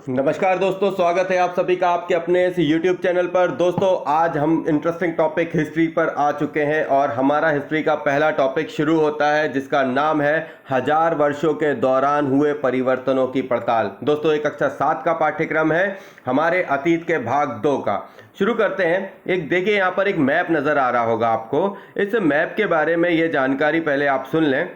नमस्कार दोस्तों, स्वागत है आप सभी का आपके अपने इस YouTube चैनल पर। दोस्तों, आज हम इंटरेस्टिंग टॉपिक हिस्ट्री पर आ चुके हैं और हमारा हिस्ट्री का पहला टॉपिक शुरू होता है जिसका नाम है 1000 वर्षों के दौरान हुए परिवर्तनों की पड़ताल। दोस्तों, एक कक्षा 7 का पाठ्यक्रम है हमारे अतीत के भाग 2 का। शुरू करते हैं। एक देखिए, यहाँ पर एक मैप नज़र आ रहा होगा आपको। इस मैप के बारे में ये जानकारी पहले आप सुन लें।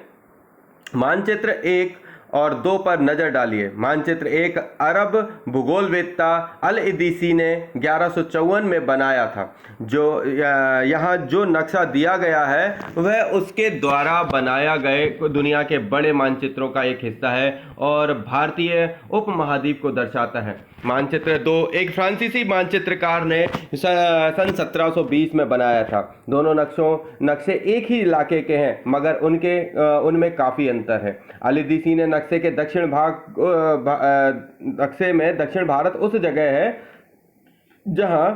मानचित्र 1 और 2 पर नजर डालिए। मानचित्र 1 अरब भूगोलवेत्ता अल इदीसी ने 1154 में बनाया था। जो यहाँ जो नक्शा दिया गया है वह उसके द्वारा बनाया गए दुनिया के बड़े मानचित्रों का एक हिस्सा है और भारतीय उपमहाद्वीप को दर्शाता है। मानचित्र 2 एक फ्रांसीसी मानचित्रकार ने सन 1720 में बनाया था। दोनों नक्शे एक ही इलाके के हैं मगर उनमें काफ़ी अंतर है। अलीदीसी ने नक्शे के नक्शे में दक्षिण भारत उस जगह है जहां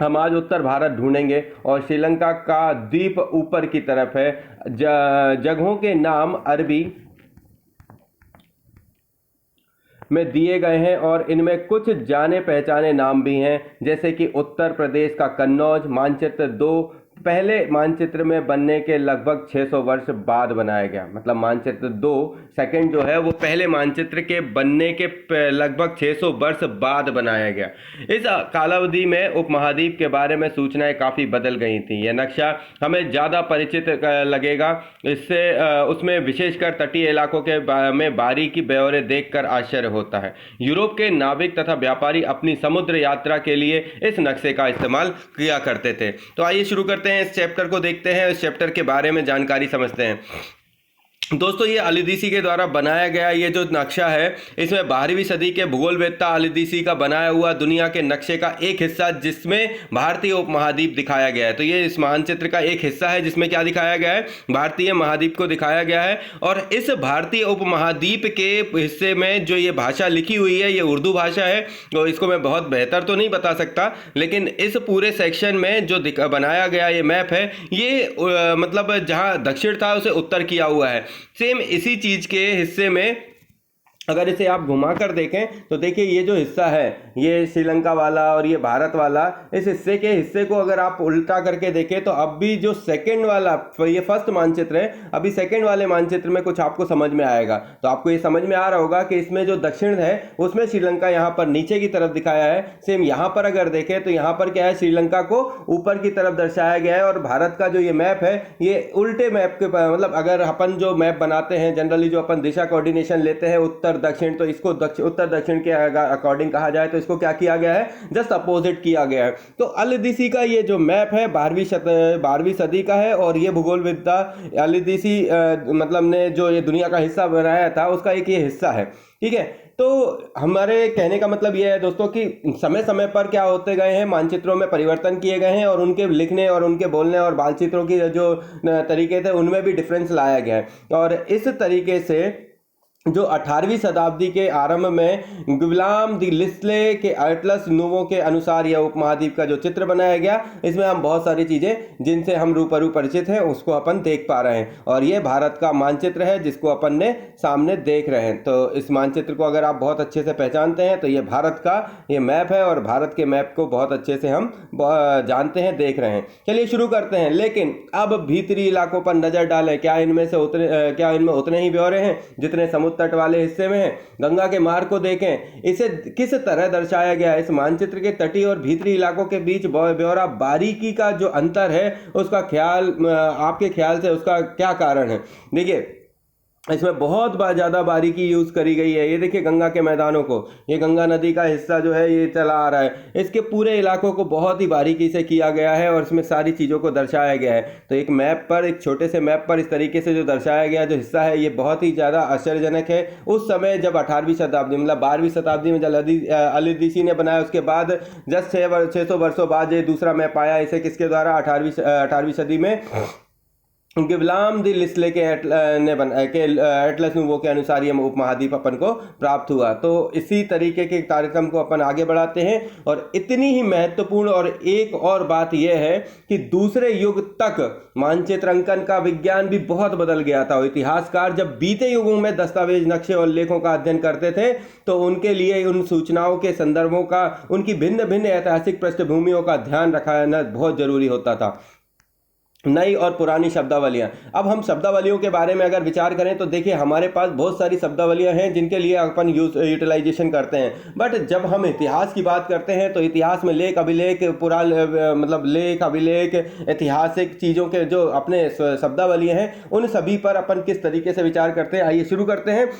हम आज उत्तर भारत ढूंढेंगे और श्रीलंका का द्वीप ऊपर की तरफ है। जगहों के नाम अरबी में दिए गए हैं और इनमें कुछ जाने पहचाने नाम भी हैं, जैसे कि उत्तर प्रदेश का कन्नौज। मानचित्र 2 पहले मानचित्र में बनने के लगभग 600 वर्ष बाद बनाया गया। मतलब मानचित्र 2 सेकंड जो है वो पहले मानचित्र के बनने के लगभग 600 वर्ष बाद बनाया गया। इस कालावधि में उपमहाद्वीप के बारे में सूचनाएं काफ़ी बदल गई थी। यह नक्शा हमें ज़्यादा परिचित लगेगा। इससे उसमें विशेषकर तटीय इलाकों में बारीकी ब्यौरे देखकर आश्चर्य होता है। यूरोप के नाविक तथा व्यापारी अपनी समुद्र यात्रा के लिए इस नक्शे का इस्तेमाल किया करते थे। तो आइए शुरू करते हैं, इस चैप्टर को देखते हैं, इस चैप्टर के बारे में जानकारी समझते हैं। दोस्तों, ये अलीदीसी के द्वारा बनाया गया ये जो नक्शा है, इसमें 12वीं सदी के भूगोलवेत्ता अलीदीसी का बनाया हुआ दुनिया के नक्शे का एक हिस्सा जिसमें भारतीय उपमहाद्वीप दिखाया गया है। तो ये इस मानचित्र का एक हिस्सा है जिसमें क्या दिखाया गया है, भारतीय महाद्वीप को दिखाया गया है। और इस भारतीय उपमहाद्वीप के हिस्से में जो ये भाषा लिखी हुई है ये उर्दू भाषा है। तो इसको मैं बहुत बेहतर तो नहीं बता सकता, लेकिन इस पूरे सेक्शन में जो बनाया गया ये मैप है ये मतलब जहाँ दक्षिण था उसे उत्तर किया हुआ है। सेम इसी चीज के हिस्से में अगर इसे आप घुमाकर देखें तो देखिए, ये जो हिस्सा है ये श्रीलंका वाला और ये भारत वाला, इस हिस्से को अगर आप उल्टा करके देखें तो अब भी जो सेकंड वाला, ये फर्स्ट मानचित्र है, अभी सेकंड वाले मानचित्र में कुछ आपको समझ में आएगा। तो आपको ये समझ में आ रहा होगा कि इसमें जो दक्षिण है उसमें श्रीलंका यहाँ पर नीचे की तरफ दिखाया है। सेम यहाँ पर अगर देखें तो यहाँ पर क्या है, श्रीलंका को ऊपर की तरफ दर्शाया गया है और भारत का जो ये मैप है ये उल्टे मैप के मतलब अगर अपन जो मैप बनाते हैं जनरली, जो अपन दिशा कोऑर्डिनेशन लेते हैं उत्तर दक्षिण, तो इसको उत्तर दक्षिण के अकॉर्डिंग कहा जाए तो इसको क्या किया गया है, जस्ट अपोजिट किया गया है। तो अलीदीसी का ये जो मैप है 12वीं सदी का है और ये भूगोलविद्ता अलीदीसी मतलब ने जो ये दुनिया का हिस्सा बनाया था उसका एक ये हिस्सा है। ठीक है, तो हमारे कहने का मतलब ये है दोस्तों कि समय समय पर क्या होते गए हैं, मानचित्रों में परिवर्तन किए गए हैं और उनके लिखने और उनके बोलने और मानचित्रों की जो तरीके थे उनमें भी डिफरेंस लाया गया है। और इस तरीके से जो 18वीं शताब्दी के आरंभ में गुलाम दी लिस्ले के एटलस नूवो के अनुसार यह उपमहाद्वीप का जो चित्र बनाया गया, इसमें हम बहुत सारी चीज़ें जिनसे हम रूबरू परिचित हैं उसको अपन देख पा रहे हैं। और ये भारत का मानचित्र है जिसको अपन ने सामने देख रहे हैं। तो इस मानचित्र को अगर आप बहुत अच्छे से पहचानते हैं तो ये भारत का ये मैप है और भारत के मैप को बहुत अच्छे से हम जानते हैं, देख रहे हैं। चलिए शुरू करते हैं। लेकिन अब भीतरी इलाकों पर नज़र डालें, क्या इनमें उतने ही ब्यौरे हैं जितने समुद्र तट वाले हिस्से में है। गंगा के मार्ग को देखें, इसे किस तरह दर्शाया गया है। इस मानचित्र के तटीय और भीतरी इलाकों के बीच ब्यौरा बारीकी का जो अंतर है उसका ख्याल, आपके ख्याल से उसका क्या कारण है। देखिए, इसमें बहुत ज़्यादा बारीकी यूज़ करी गई है। ये देखिए गंगा के मैदानों को, ये गंगा नदी का हिस्सा जो है ये चला आ रहा है, इसके पूरे इलाकों को बहुत ही बारीकी से किया गया है और इसमें सारी चीज़ों को दर्शाया गया है। तो एक मैप पर, एक छोटे से मैप पर इस तरीके से जो दर्शाया गया जो हिस्सा है ये बहुत ही ज़्यादा आश्चर्यजनक है। उस समय जब 18वीं शताब्दी मतलब 12वीं शताब्दी में जब अलीदीसी ने बनाया उसके बाद जस्ट 600 वर्षों बाद ये दूसरा मैप आया। इसे किसके द्वारा, 18वीं सदी में गिबलाम द लिस्ले के एटलस वो के अनुसार ये उपमहाद्वीप अपन को प्राप्त हुआ। तो इसी तरीके के कार्यक्रम को अपन आगे बढ़ाते हैं। और इतनी ही महत्वपूर्ण और एक और बात यह है कि दूसरे युग तक मानचित्र अंकन का विज्ञान भी बहुत बदल गया था। इतिहासकार जब बीते युगों में दस्तावेज, नक्शे और लेखों का अध्ययन करते थे तो उनके लिए उन सूचनाओं के संदर्भों का, उनकी भिन्न भिन्न ऐतिहासिक पृष्ठभूमियों का ध्यान रखना बहुत जरूरी होता था। नई और पुरानी शब्दावलियां। अब हम शब्दावलियों के बारे में अगर विचार करें तो देखिए हमारे पास बहुत सारी शब्दावलियां हैं जिनके लिए अपन यूटिलाइजेशन करते हैं। बट जब हम इतिहास की बात करते हैं तो इतिहास में लेख, अभिलेख, मतलब लेख, अभिलेख, ऐतिहासिक चीज़ों के जो अपने शब्दावलियां हैं उन सभी पर अपन किस तरीके से विचार करते हैं, आइए शुरू करते हैं।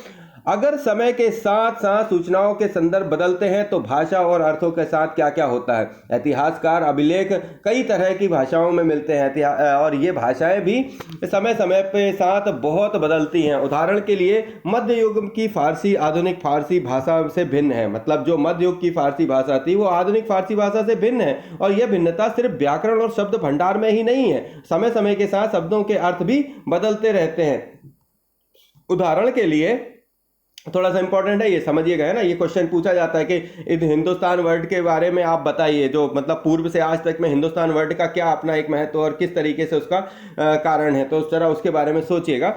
अगर समय के साथ साथ सूचनाओं के संदर्भ बदलते हैं तो भाषा और अर्थों के साथ क्या क्या होता है। इतिहासकार अभिलेख कई तरह की भाषाओं में मिलते हैं और ये भाषाएं भी समय समय के साथ बहुत बदलती हैं। उदाहरण के लिए मध्य युग की फारसी आधुनिक फारसी भाषा से भिन्न है। मतलब जो मध्य युग की फारसी भाषा थी वो आधुनिक फारसी भाषा से भिन्न है। और यह भिन्नता सिर्फ व्याकरण और शब्द भंडार में ही नहीं है, समय समय के साथ शब्दों के अर्थ भी बदलते रहते हैं। उदाहरण के लिए थोड़ा सा इंपॉर्टेंट है, ये समझिएगा, है ना। ये क्वेश्चन पूछा जाता है कि हिंदुस्तान वर्ड के बारे में आप बताइए, जो मतलब पूर्व से आज तक में हिंदुस्तान वर्ड का क्या अपना एक महत्व और किस तरीके से उसका कारण है। तो उस तरह उसके बारे में सोचिएगा।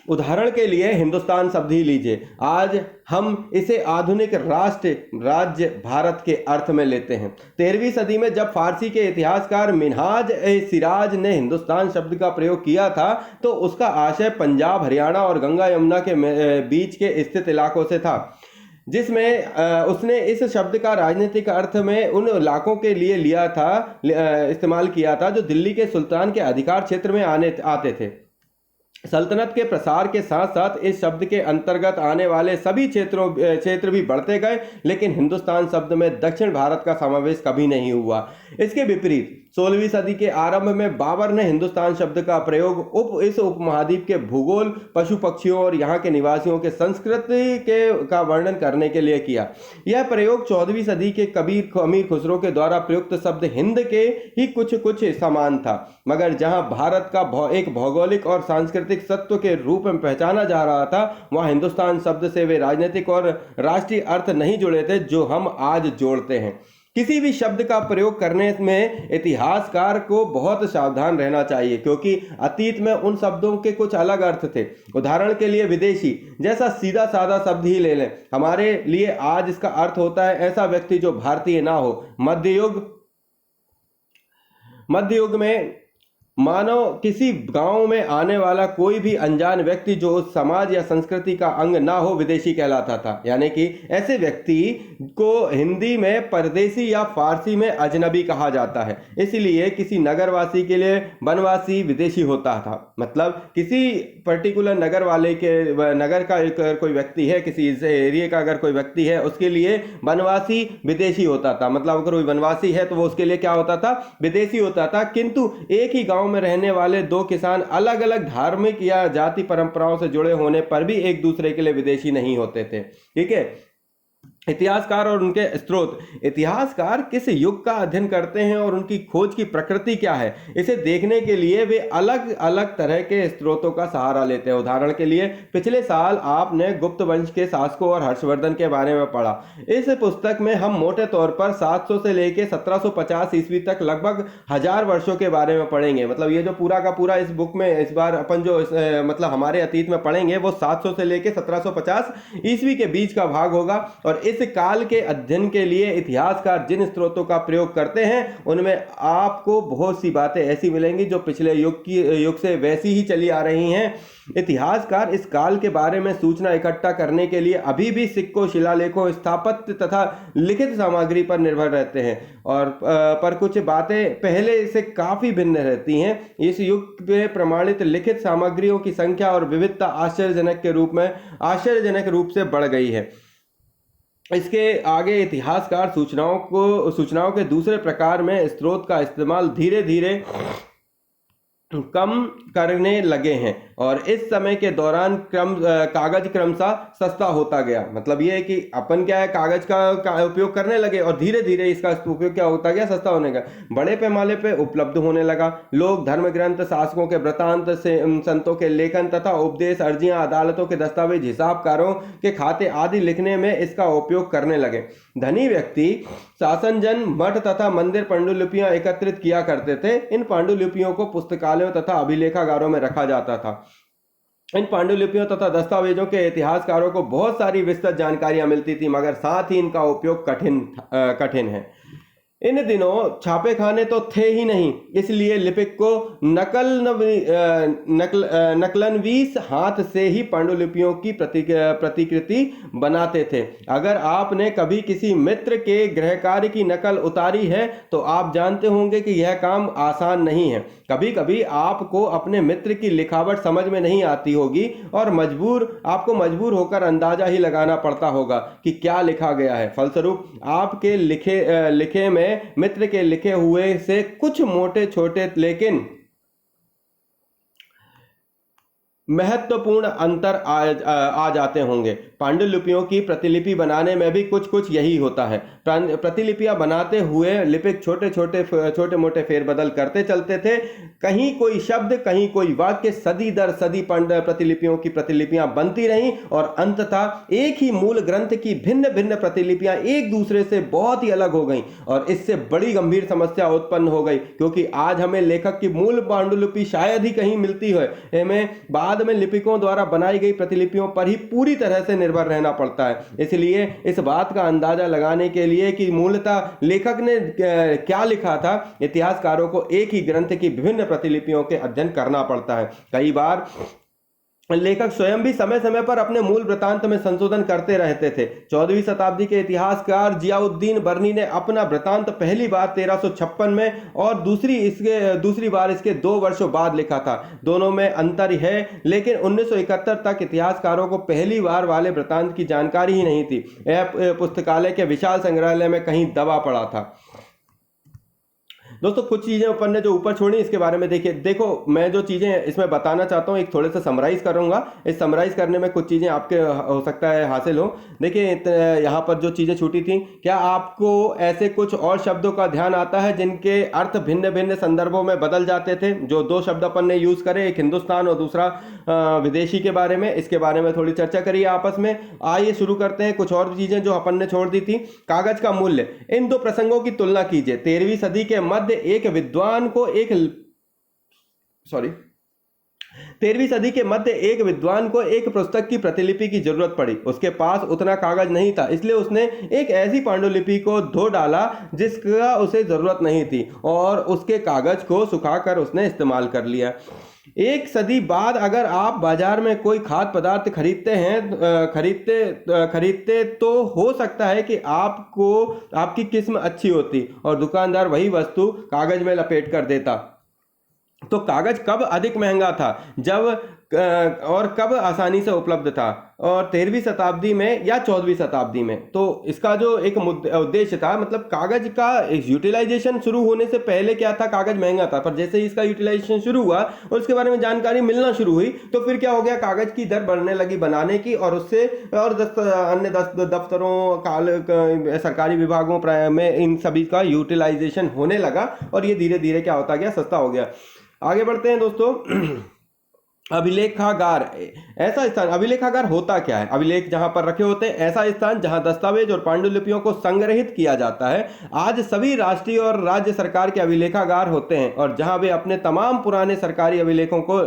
उदाहरण के लिए हिंदुस्तान शब्द ही लीजिए। आज हम इसे आधुनिक राष्ट्र राज्य भारत के अर्थ में लेते हैं। 13वीं सदी में जब फारसी के इतिहासकार मिनहाज ए सिराज ने हिंदुस्तान शब्द का प्रयोग किया था तो उसका आशय पंजाब, हरियाणा और गंगा यमुना के बीच के स्थित इलाकों से था, जिसमें उसने इस शब्द का राजनीतिक अर्थ में उन इलाकों के लिए इस्तेमाल किया था जो दिल्ली के सुल्तान के अधिकार क्षेत्र में आते थे। सल्तनत के प्रसार के साथ साथ इस शब्द के अंतर्गत आने वाले सभी क्षेत्र भी बढ़ते गए, लेकिन हिंदुस्तान शब्द में दक्षिण भारत का समावेश कभी नहीं हुआ। इसके विपरीत 16वीं सदी के आरंभ में बाबर ने हिंदुस्तान शब्द का प्रयोग इस उपमहाद्वीप के भूगोल, पशु पक्षियों और यहाँ के निवासियों के संस्कृति का वर्णन करने के लिए किया। यह प्रयोग 14वीं सदी के अमीर खुसरो के द्वारा प्रयुक्त शब्द हिंद के ही कुछ समान था, मगर जहाँ भारत का एक भौगोलिक और सांस्कृतिक सत्व के रूप में पहचाना जा रहा था, वहाँ हिंदुस्तान शब्द से वे राजनीतिक और राष्ट्रीय अर्थ नहीं जुड़े थे जो हम आज जोड़ते हैं। किसी भी शब्द का प्रयोग करने में इतिहासकार को बहुत सावधान रहना चाहिए, क्योंकि अतीत में उन शब्दों के कुछ अलग अर्थ थे। उदाहरण के लिए विदेशी जैसा सीधा साधा शब्द ही ले लें, हमारे लिए आज इसका अर्थ होता है ऐसा व्यक्ति जो भारतीय ना हो। मध्य युग में मानो किसी गांव में आने वाला कोई भी अनजान व्यक्ति जो उस समाज या संस्कृति का अंग ना हो विदेशी कहलाता था। यानी कि ऐसे व्यक्ति को हिंदी में परदेसी या फारसी में अजनबी कहा जाता है। इसलिए किसी नगरवासी के लिए वनवासी विदेशी होता था। मतलब किसी पर्टिकुलर नगर का कोई व्यक्ति है, किसी एरिया का अगर कोई व्यक्ति है, उसके लिए वनवासी विदेशी होता था। मतलब अगर कोई वनवासी है तो वो उसके लिए क्या होता था, विदेशी होता था। किंतु एक ही गांव में रहने वाले दो किसान अलग अलग धार्मिक या जाति परंपराओं से जुड़े होने पर भी एक दूसरे के लिए विदेशी नहीं होते थे। ठीक है। इतिहासकार और उनके स्रोत। इतिहासकार किस युग का अध्ययन करते हैं और उनकी खोज की प्रकृति क्या है, इसे देखने के लिए वे अलग अलग तरह के स्रोतों का सहारा लेते हैं। उदाहरण के लिए पिछले साल आपने गुप्त वंश के शासकों और हर्षवर्धन के बारे में पढ़ा। इस पुस्तक में हम मोटे तौर पर 700 से लेकर 1750 ईस्वी तक लगभग 1000 वर्षों के बारे में पढ़ेंगे। मतलब ये जो पूरा का पूरा इस बुक में इस बार अपन जो मतलब हमारे अतीत में पढ़ेंगे वो 700 से लेकर 1750 ईस्वी के बीच का भाग होगा। और इस काल के अध्ययन के लिए इतिहासकार जिन स्रोतों का प्रयोग करते हैं उनमें आपको बहुत सी बातें ऐसी मिलेंगी जो पिछले युग से वैसी ही चली आ रही हैं। इतिहासकार इस काल के बारे में सूचना इकट्ठा करने के लिए अभी भी सिक्कों, शिलालेखों, स्थापत्य तथा लिखित सामग्री पर निर्भर रहते हैं और पर कुछ बातें पहले से काफी भिन्न रहती हैं। इस युग में प्रमाणित लिखित सामग्रियों की संख्या और विविधता आश्चर्यजनक रूप से बढ़ गई है। इसके आगे इतिहासकार सूचनाओं के दूसरे प्रकार में स्रोत का इस्तेमाल धीरे धीरे कम करने लगे हैं और इस समय के दौरान कागज क्रमशः सस्ता होता गया। मतलब ये है कि अपन क्या है, कागज का उपयोग करने लगे और धीरे धीरे इसका उपयोग क्या होता गया, सस्ता होने का बड़े पैमाने पे उपलब्ध होने लगा। लोग धर्म ग्रंथ, शासकों के वृतांत से, संतों के लेखन तथा उपदेश, अर्जियां, अदालतों के दस्तावेज, हिसाबकारों के खाते आदि लिखने में इसका उपयोग करने लगे। धनी व्यक्ति शासनजन मठ तथा मंदिर पांडुलिपियां एकत्रित किया करते थे। इन पांडुलिपियों को पुस्तकालयों तथा अभिलेखागारों में रखा जाता था। इन पांडुलिपियों तथा दस्तावेजों के इतिहासकारों को बहुत सारी विस्तृत जानकारियां मिलती थी, मगर साथ ही इनका उपयोग कठिन है। इन दिनों छापेखाने तो थे ही नहीं, इसलिए लिपिक को नकलनवीस हाथ से ही पांडुलिपियों की प्रतिकृति बनाते थे। अगर आपने कभी किसी मित्र के गृह कार्य की नकल उतारी है तो आप जानते होंगे कि यह काम आसान नहीं है। कभी कभी आपको अपने मित्र की लिखावट समझ में नहीं आती होगी और आपको मजबूर होकर अंदाजा ही लगाना पड़ता होगा कि क्या लिखा गया है। फलस्वरूप आपके लिखे में मित्र के लिखे हुए से कुछ मोटे छोटे लेकिन महत्वपूर्ण अंतर आ जाते होंगे। पांडुलिपियों की प्रतिलिपि बनाने में भी कुछ यही होता है। प्रतिलिपियां बनाते हुए लिपिक छोटे मोटे फेरबदल करते चलते थे। कहीं कोई शब्द, कहीं कोई वाक्य, सदी दर सदी प्रतिलिपियों की प्रतिलिपियां बनती रहीं और अंततः एक ही मूल ग्रंथ की भिन्न भिन्न प्रतिलिपियां एक दूसरे से बहुत ही अलग हो गईं और इससे बड़ी गंभीर समस्या उत्पन्न हो गई, क्योंकि आज हमें लेखक की मूल पांडुलिपि शायद ही कहीं मिलती है। हमें बाद में लिपिकों द्वारा बनाई गई प्रतिलिपियों पर ही पूरी तरह से निर्भर रहना पड़ता है। इसलिए इस बात का अंदाजा लगाने के लिए कि मूलतः लेखक ने क्या लिखा था, इतिहासकारों को एक ही ग्रंथ की विभिन्न प्रतिलिपियों के अध्ययन करना पड़ता है। कई बार लेखक स्वयं भी समय समय पर अपने मूल वृतांत में संशोधन करते रहते थे। 14वीं शताब्दी के इतिहासकार जियाउद्दीन बर्नी ने अपना वृतांत पहली बार 1356 में और दूसरी बार इसके 2 वर्षों बाद लिखा था। दोनों में अंतर है, लेकिन 1971 तक इतिहासकारों को पहली बार वाले वृतांत की जानकारी ही नहीं थी। यह पुस्तकालय के विशाल संग्रहालय में कहीं दबा पड़ा था। दोस्तों, कुछ चीज़ें अपन ने जो ऊपर छोड़ी इसके बारे में देखो मैं जो चीज़ें इसमें बताना चाहता हूँ एक थोड़े से समराइज़ करूँगा। इस समराइज़ करने में कुछ चीज़ें आपके हो सकता है हासिल हो। देखिए यहाँ पर जो चीज़ें छूटी थी, क्या आपको ऐसे कुछ और शब्दों का ध्यान आता है जिनके अर्थ भिन्न भिन्न संदर्भों में बदल जाते थे? जो 2 शब्द अपन ने यूज़ करे, एक हिंदुस्तान और दूसरा विदेशी के बारे में, इसके बारे में थोड़ी चर्चा करिए आपस में। आइए शुरू करते हैं कुछ और चीज़ें जो अपन ने छोड़ दी थी। कागज का मूल्य। इन 2 प्रसंगों की तुलना कीजिए। 13वीं सदी के मध्य 13वीं सदी के मध्य एक विद्वान को एक पुस्तक की प्रतिलिपि की जरूरत पड़ी। उसके पास उतना कागज नहीं था, इसलिए उसने एक ऐसी पांडुलिपि को धो डाला जिसका उसे जरूरत नहीं थी और उसके कागज को सुखाकर उसने इस्तेमाल कर लिया। एक सदी बाद अगर आप बाजार में कोई खाद्य पदार्थ खरीदते तो हो सकता है कि आपकी किस्म अच्छी होती और दुकानदार वही वस्तु कागज में लपेट कर देता। तो कागज कब अधिक महंगा था, और कब आसानी से उपलब्ध था, और 13वीं शताब्दी में या 14वीं शताब्दी में? तो इसका जो एक उद्देश्य था, मतलब कागज का यूटिलाइजेशन शुरू होने से पहले क्या था, कागज महंगा था, पर जैसे ही इसका यूटिलाइजेशन शुरू हुआ और उसके बारे में जानकारी मिलना शुरू हुई तो फिर क्या हो गया, कागज की दर बढ़ने लगी बनाने की, और उससे और अन्य दफ्तरों, सरकारी विभागों में इन सभी का यूटिलाइजेशन होने लगा और ये धीरे धीरे क्या होता गया, सस्ता हो गया। आगे बढ़ते हैं दोस्तों। अभिलेखागार। ऐसा स्थान, अभिलेखागार होता क्या है? अभिलेख जहां पर रखे होते हैं, ऐसा स्थान जहां दस्तावेज और पांडुलिपियों को संग्रहित किया जाता है। आज सभी राष्ट्रीय और राज्य सरकार के अभिलेखागार होते हैं और जहां वे अपने तमाम पुराने सरकारी अभिलेखों को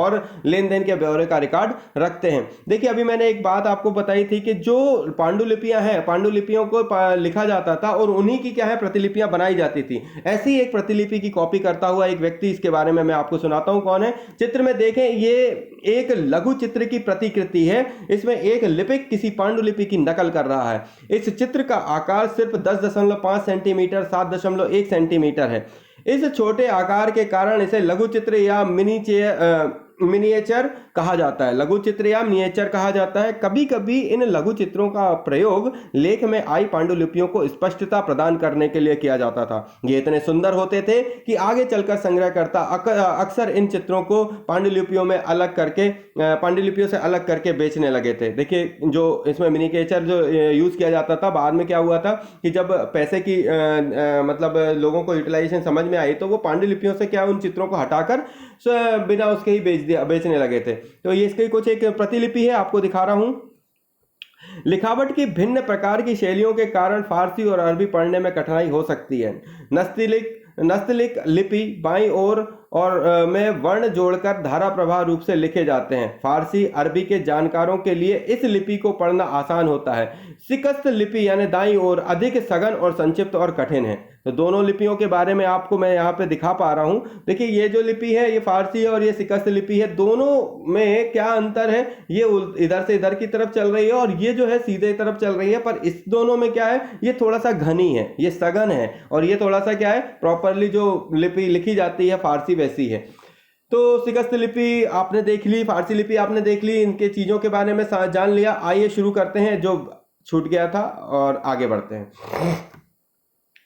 और लेन देन के ब्यौरे का रिकॉर्ड रखते हैं। देखिए, अभी मैंने एक बात आपको बताई थी कि जो पांडुलिपियां हैं, पांडुलिपियों को लिखा जाता था और उन्हीं की क्या है, प्रतिलिपियां बनाई जाती थी। ऐसी एक प्रतिलिपि की कॉपी करता हुआ एक व्यक्ति, इसके बारे में मैं आपको सुनाता हूं कौन है। चित्र में देखें, ये एक लघु चित्र की प्रतिकृति है। इसमें एक लिपिक किसी पांडुलिपि की नकल कर रहा है। इस चित्र का आकार सिर्फ 10.5 सेंटीमीटर 7.1 सेंटीमीटर है। इस छोटे आकार के कारण इसे लघु चित्र या मिनिएचर कहा जाता है, लघु चित्र या मिनिएचर कहा जाता है। कभी कभी इन लघु चित्रों का प्रयोग लेख में आई पांडुलिपियों को स्पष्टता प्रदान करने के लिए किया जाता था। ये इतने सुंदर होते थे कि आगे चलकर संग्रहकर्ता अक्सर इन चित्रों को पांडुलिपियों से अलग करके बेचने लगे थे। देखिए, जो इसमें मिनिएचर जो यूज किया जाता था, बाद में क्या हुआ था कि जब पैसे की मतलब लोगों को यूटिलाइजेशन समझ में आई, तो वो पांडुलिपियों से क्या उन चित्रों को हटाकर बिना उसके ही बेचने लगे थे। तो ये इसकी कुछ एक प्रतिलिपि है, आपको दिखा रहा हूं। लिखावट की भिन्न प्रकार की शैलियों के कारण फारसी और अरबी पढ़ने में कठिनाई हो सकती है। नस्तलिक लिपि बाईं ओर और में वर्ण जोड़कर धारा प्रवाह रूप से लिखे जाते हैं। फारसी अरबी के जानकारों के लिए इस लिपि को पढ़ना आसान होता है। शिकस्त लिपि यानी दाईं ओर अधिक सघन और संक्षिप्त और कठिन है। तो दोनों लिपियों के बारे में आपको मैं यहाँ पे दिखा पा रहा हूँ। देखिए, ये जो लिपि है ये फारसी है और ये शिकस्त लिपि है। दोनों में क्या अंतर है, ये इधर से इधर की तरफ चल रही है और ये जो है सीधे तरफ चल रही है। पर इस दोनों में क्या है, ये थोड़ा सा घनी है, ये सघन है, और ये थोड़ा सा क्या है, प्रॉपरली जो लिपि लिखी जाती है फारसी वैसी है। तो शिकस्त लिपि आपने देख ली, फारसी लिपि आपने देख ली, इनके चीजों के बारे में जान लिया। आइए शुरू करते हैं जो छूट गया था और आगे बढ़ते हैं।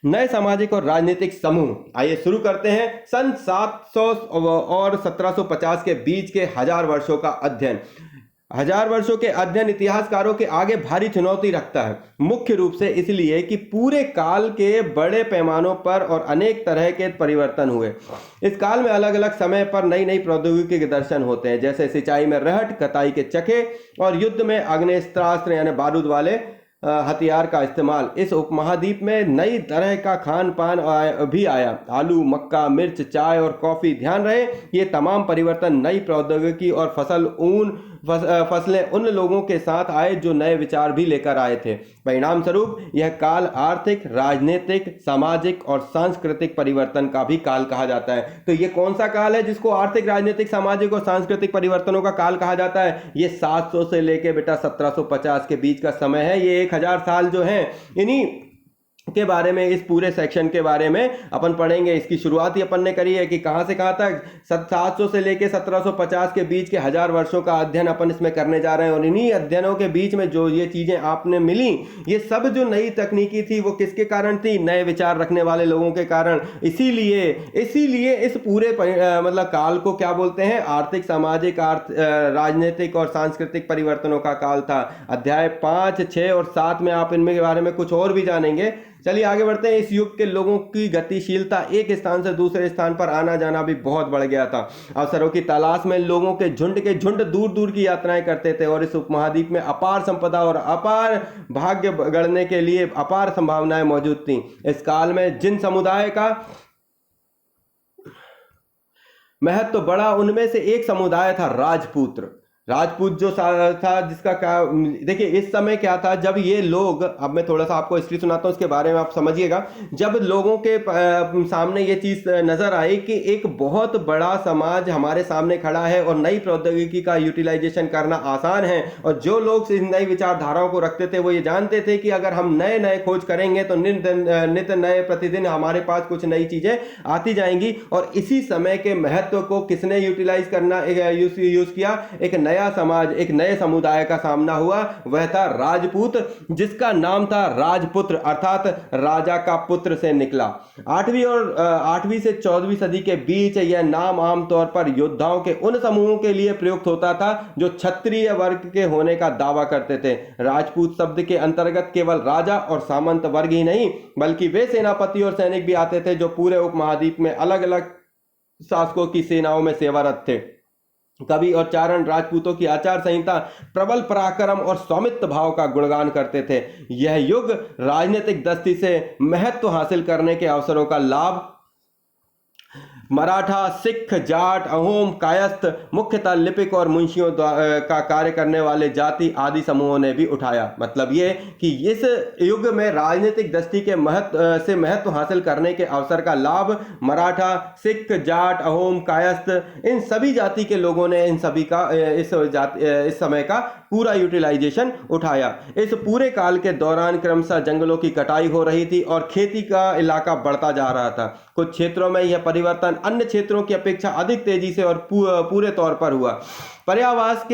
नए सामाजिक और राजनीतिक समूह। आइए शुरू करते हैं। सन 700 और 1750 के बीच के 1000 वर्षों का अध्ययन। 1000 वर्षों के अध्ययन इतिहासकारों के आगे भारी चुनौती रखता है, मुख्य रूप से इसलिए कि पूरे काल के बड़े पैमानों पर और अनेक तरह के परिवर्तन हुए। इस काल में अलग अलग समय पर नई नई प्रौद्योगिकी के दर्शन होते हैं, जैसे सिंचाई में रहट, कताई के चखे और युद्ध में आग्नेयास्त्र यानी बारूद वाले हथियार का इस्तेमाल। इस उपमहाद्वीप में नई तरह का खान पान भी आया। आलू, मक्का, मिर्च, चाय और कॉफी। ध्यान रहे, ये तमाम परिवर्तन नई प्रौद्योगिकी और फसलें उन लोगों के साथ आए जो नए विचार भी लेकर आए थे। परिणाम स्वरूप यह काल आर्थिक, राजनीतिक, सामाजिक और सांस्कृतिक परिवर्तन का भी काल कहा जाता है। तो ये कौन सा काल है जिसको आर्थिक, राजनीतिक, सामाजिक और सांस्कृतिक परिवर्तनों का काल कहा जाता है? ये 700 से लेके बेटा 1750 के बीच का समय है। ये 1000 साल जो हैं, इन्हीं के बारे में, इस पूरे सेक्शन के बारे में अपन पढ़ेंगे। इसकी शुरुआत ही अपन ने करी है कि कहां से कहां तक, 700 से लेके 1750 के बीच के 1000 वर्षों का अध्ययन अपन इसमें करने जा रहे हैं। और इन्हीं अध्ययनों के बीच में जो ये चीजें आपने मिली, ये सब जो नई तकनीकी थी वो किसके कारण थी? नए विचार रखने वाले लोगों के कारण। इसीलिए इस पूरे मतलब काल को क्या बोलते हैं? आर्थिक, सामाजिक, राजनीतिक और सांस्कृतिक परिवर्तनों का काल था। अध्याय 5, 6 और 7 में आप इनमें के बारे में कुछ और भी जानेंगे। चलिए आगे बढ़ते हैं। इस युग के लोगों की गतिशीलता, एक स्थान से दूसरे स्थान पर आना जाना भी बहुत बढ़ गया था। अवसरों की तलाश में लोगों के झुंड दूर दूर की यात्राएं करते थे और इस उपमहाद्वीप में अपार संपदा और अपार भाग्य गढ़ने के लिए अपार संभावनाएं मौजूद थीं। इस काल में जिन समुदाय का महत्व तो बड़ा, उनमें से एक समुदाय था राजपूत जो था, जिसका क्या, देखिए इस समय क्या था जब ये लोग, अब मैं थोड़ा सा आपको हिस्ट्री सुनाता हूँ, उसके बारे में आप समझिएगा। जब लोगों के सामने ये चीज नजर आई कि एक बहुत बड़ा समाज हमारे सामने खड़ा है और नई प्रौद्योगिकी का यूटिलाइजेशन करना आसान है, और जो लोग इन नई विचारधाराओं को रखते थे वो ये जानते थे कि अगर हम नए नए खोज करेंगे तो नित्य नए प्रतिदिन हमारे पास कुछ नई चीजें आती जाएंगी। और इसी समय के महत्व को किसने यूटिलाइज करना यूज किया? एक नया समाज, एक नए समुदाय का सामना हुआ। वह था राजपूत, जिसका नाम था राजपुत्र, अर्थात राजा का पुत्र से निकला। 8वीं से 14वीं सदी के बीच यह नाम आमतौर पर योद्धाओं के उन समूहों के लिए प्रयुक्त होता था जो क्षत्रिय वर्ग के होने का दावा करते थे। राजपूत शब्द के अंतर्गत केवल राजा और सामंत वर्ग ही नहीं, बल्कि वे सेनापति और सैनिक भी आते थे जो पूरे उपमहाद्वीप में अलग अलग शासकों की सेनाओं में सेवारत थे। कवि और चारण राजपूतों की आचार संहिता प्रबल पराक्रम और स्वामित्व भाव का गुणगान करते थे। यह युग राजनीतिक दृष्टि से महत्व हासिल करने के अवसरों का लाभ मराठा, सिख, जाट, अहोम, कायस्थ, मुख्यतः लिपिक और मुंशियों का कार्य करने वाले जाति आदि समूहों ने भी उठाया। मतलब ये कि इस युग में राजनीतिक दृष्टि के महत्व हासिल करने के अवसर का लाभ मराठा, सिख, जाट, अहोम, कायस्थ, इन सभी जाति के लोगों ने इन सभी का इस समय का पूरा यूटिलाइजेशन उठाया। इस पूरे काल के दौरान क्रमशः जंगलों की कटाई हो रही थी और खेती का इलाका बढ़ता जा रहा था। कुछ क्षेत्रों में यह परिवर्तन अन्य क्षेत्रों की अपेक्षा अधिक तेजी से और पूरे तौर पर हुआ। पर्यावास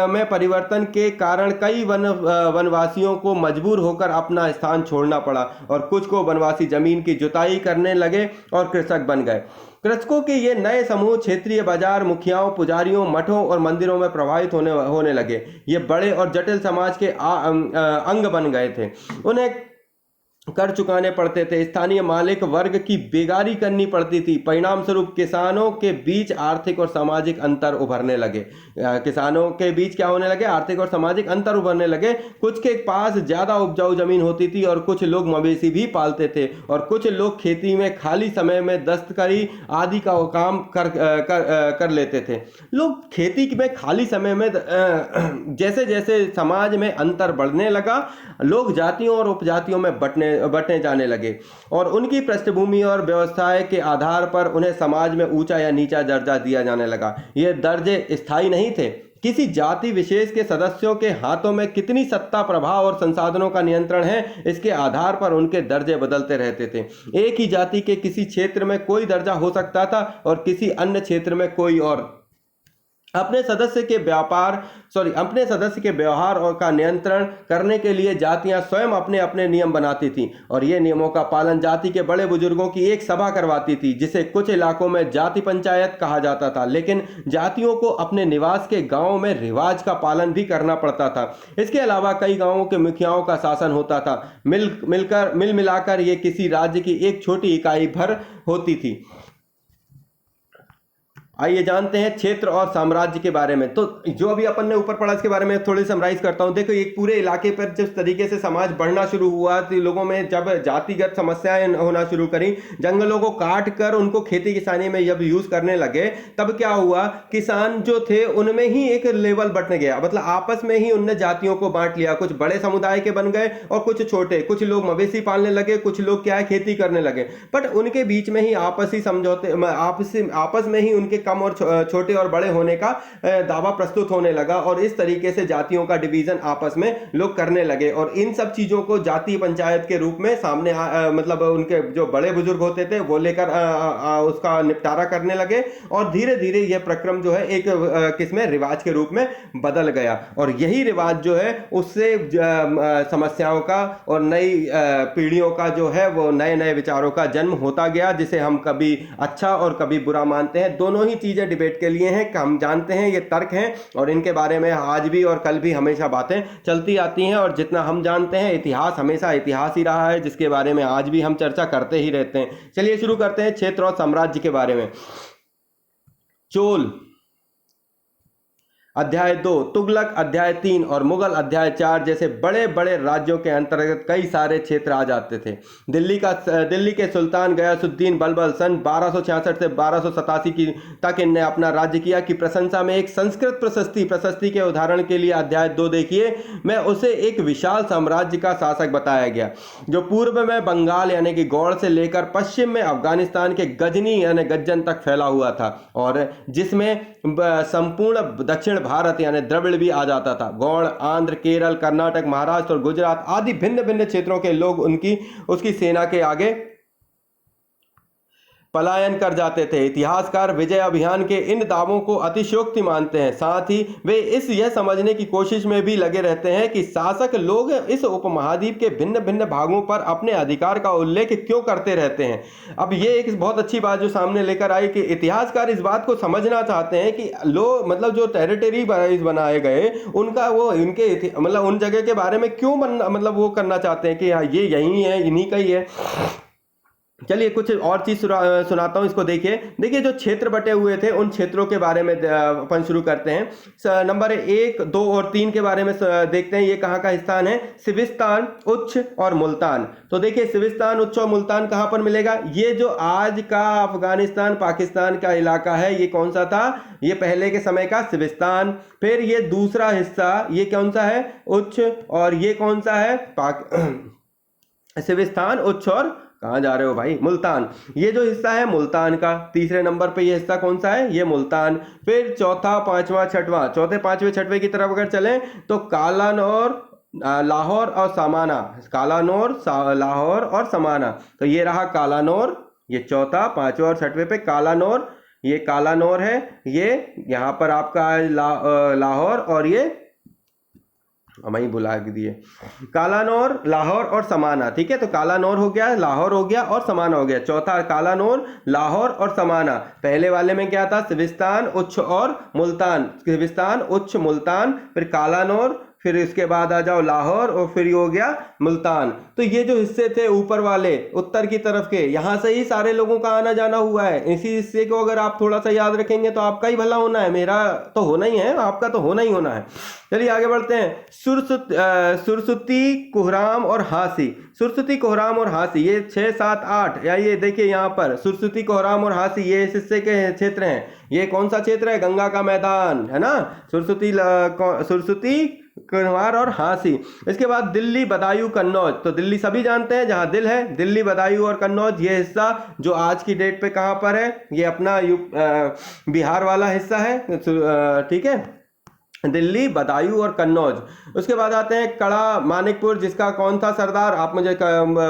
में परिवर्तन के कारण कई वनवासियों को मजबूर होकर अपना स्थान छोड़ना पड़ा और कुछ को वनवासी जमीन की जुताई करने लगे और कृषक बन गए। कृषकों के ये नए समूह क्षेत्रीय बाजार, मुखियाओं, पुजारियों, मठों और मंदिरों में प्रभावित होने लगे। ये बड़े और जटिल समाज के अंग बन गए थे। उन्हें कर चुकाने पड़ते थे, स्थानीय मालिक वर्ग की बेगारी करनी पड़ती थी। परिणाम स्वरूप किसानों के बीच आर्थिक और सामाजिक अंतर उभरने लगे। किसानों के बीच क्या होने लगे? आर्थिक और सामाजिक अंतर उभरने लगे। कुछ के पास ज्यादा उपजाऊ जमीन होती थी और कुछ लोग मवेशी भी पालते थे और कुछ लोग खेती में खाली समय में दस्तकारी आदि का काम कर लेते थे। लोग खेती में खाली समय में जैसे जैसे समाज में अंतर बढ़ने लगा, लोग जातियों और उपजातियों में बंटने जाने लगे और उनकी पृष्ठभूमि और व्यवस्थाएं के आधार पर उन्हें समाज में ऊंचा या नीचा दर्जा दिया जाने लगा। ये दर्जे स्थायी नहीं थे। किसी जाति विशेष के सदस्यों के हाथों में कितनी सत्ता, प्रभाव और संसाधनों का नियंत्रण है, इसके आधार पर उनके दर्जे बदलते रहते थे। एक ही जाति के किसी क्षेत्र में कोई दर्जा हो सकता था और किसी अन्य क्षेत्र में कोई और। अपने सदस्य के व्यवहार और का नियंत्रण करने के लिए जातियां स्वयं अपने अपने नियम बनाती थीं और ये नियमों का पालन जाति के बड़े बुजुर्गों की एक सभा करवाती थी, जिसे कुछ इलाकों में जाति पंचायत कहा जाता था। लेकिन जातियों को अपने निवास के गांवों में रिवाज का पालन भी करना पड़ता था। इसके अलावा कई गांवों के मुखियाओं का शासन होता था। मिल मिलाकर ये किसी राज्य की एक छोटी इकाई भर होती थी। आइए जानते हैं क्षेत्र और साम्राज्य के बारे में। तो जो अभी अपन ने ऊपर पढ़ा इसके बारे में थोड़ी समराइज करता हूं। देखो, एक पूरे इलाके पर जिस तरीके से समाज बढ़ना शुरू हुआ, तो लोगों में जब जातिगत समस्याएं होना शुरू करी, जंगलों को काट कर उनको खेती किसानी में जब यूज करने लगे, तब क्या हुआ, किसान जो थे उनमें ही एक लेवल बढ़ने गया। मतलब आपस में ही उनने जातियों को बांट लिया। कुछ बड़े समुदाय के बन गए और कुछ छोटे। कुछ लोग मवेशी पालने लगे, कुछ लोग क्या है खेती करने लगे। बट उनके बीच में ही आपसी समझौते, आपस में ही उनके कम और छोटे और बड़े होने का दावा प्रस्तुत होने लगा और इस तरीके से जातियों का डिवीजन आपस में लोग करने लगे और इन सब चीजों को जातीय पंचायत के रूप में सामने मतलब उनके जो बड़े बुजुर्ग होते थे वो लेकर उसका निपटारा करने लगे और धीरे धीरे यह प्रक्रम जो है एक किस्में रिवाज के रूप में बदल गया और यही रिवाज जो है उससे समस्याओं का और नई पीढ़ियों का जो है वो नए नए विचारों का जन्म होता गया, जिसे हम कभी अच्छा और कभी बुरा मानते हैं। दोनों ही चीजें डिबेट के लिए हैं, हम जानते हैं, ये तर्क हैं और इनके बारे में आज भी और कल भी हमेशा बातें चलती आती हैं और जितना हम जानते हैं, इतिहास हमेशा इतिहास ही रहा है, जिसके बारे में आज भी हम चर्चा करते ही रहते हैं। चलिए शुरू करते हैं क्षेत्र और साम्राज्य के बारे में। चोल अध्याय 2, तुगलक अध्याय 3 और मुगल अध्याय 4 जैसे बड़े बड़े राज्यों के अंतर्गत कई सारे क्षेत्र आ जाते थे। दिल्ली के सुल्तान गयासुद्दीन बलबल सन 1266 से 1287 की तक इनने अपना राज्य किया की प्रशंसा में एक संस्कृत प्रशस्ति के उदाहरण के लिए अध्याय 2 देखिए, मैं उसे एक विशाल साम्राज्य का शासक बताया गया जो पूर्व में बंगाल यानी कि गौड़ से लेकर पश्चिम में अफगानिस्तान के गजनी यानी गज्जन तक फैला हुआ था और जिसमें संपूर्ण दक्षिण भारत यानी द्रविड़ भी आ जाता था। गौड़, आंध्र, केरल, कर्नाटक, महाराष्ट्र और गुजरात आदि भिन्न भिन्न क्षेत्रों के लोग उसकी सेना के आगे पलायन कर जाते थे। इतिहासकार विजय अभियान के इन दावों को अतिशयोक्ति मानते हैं। साथ ही वे यह समझने की कोशिश में भी लगे रहते हैं कि शासक लोग इस उपमहाद्वीप के भिन्न भिन्न भागों पर अपने अधिकार का उल्लेख क्यों करते रहते हैं। अब ये एक बहुत अच्छी बात जो सामने लेकर आई कि इतिहासकार इस बात को समझना चाहते हैं कि लोग मतलब जो टेरिटरी बनाए गए उनका वो इनके मतलब उन जगह के बारे में क्यों मतलब वो करना चाहते हैं कि ये यही है, इन्हीं का ही है। चलिए कुछ और चीज सुनाता हूं, इसको देखिए जो क्षेत्र बटे हुए थे उन क्षेत्रों के बारे में अपन शुरू करते हैं। नंबर 1, 2 और 3 के बारे में देखते हैं। ये कहाँ का स्थान है? सिविस्तान, उच्च और मुल्तान। तो देखिए सिविस्तान, उच्च और मुल्तान कहाँ पर मिलेगा? ये जो आज का अफगानिस्तान पाकिस्तान का इलाका है, ये कौन सा था? ये पहले के समय का सिविस्तान। फिर ये दूसरा हिस्सा ये कौन सा है? उच्च। और ये कौन सा है? सिविस्तान, उच्च और कहाँ जा रहे हो भाई, मुल्तान। ये जो हिस्सा है मुल्तान का, तीसरे नंबर पे ये हिस्सा कौन सा है, ये मुल्तान। फिर चौथा, पांचवा, छठवां, चौथे, पांचवे, छठवे की तरफ अगर चलें तो कालानौर, लाहौर और समाना, कालानौर, लाहौर और समाना। तो ये रहा कालानौर, ये चौथा, पांचवा और छठवे पे कालानौर, ये कालानौर है, ये यहाँ पर आपका लाहौर, और ये वही बुला दिए, कालानौर, लाहौर और समाना। ठीक है, तो कालानौर हो गया, लाहौर हो गया और समाना हो गया। चौथा कालानौर, लाहौर और समाना। पहले वाले में क्या था, सिविस्तान, उच्च और मुल्तान, सिविस्तान, उच्च, मुल्तान, फिर कालानौर, फिर इसके बाद आ जाओ लाहौर, और फिर ये हो गया मुल्तान। तो ये जो हिस्से थे ऊपर वाले उत्तर की तरफ के, यहां से ही सारे लोगों का आना जाना हुआ है। इसी हिस्से को अगर आप थोड़ा सा याद रखेंगे तो आपका ही भला होना है, मेरा तो होना ही है, आपका तो होना ही होना है। चलिए आगे बढ़ते हैं। सुरसुती, कोहराम और हासी। सुरसुती, कोहराम और हासी, ये 6, 7, 8, या ये देखिए यहाँ पर सुरसुती, कोहराम और हासी, ये इस हिस्से के क्षेत्र हैं। ये कौन सा क्षेत्र है, गंगा का मैदान है ना, सुरसुती, कुनवार और हासी। इसके बाद दिल्ली, बदायूं, कन्नौज। तो दिल्ली सभी जानते हैं, जहां दिल है, दिल्ली, बदायूं और कन्नौज। ये हिस्सा जो आज की डेट पे कहां पर है, ये अपना बिहार वाला हिस्सा है। ठीक है, दिल्ली, बदायूं और कन्नौज। उसके बाद आते हैं कड़ा, मानिकपुर, जिसका कौन था सरदार, आप मुझे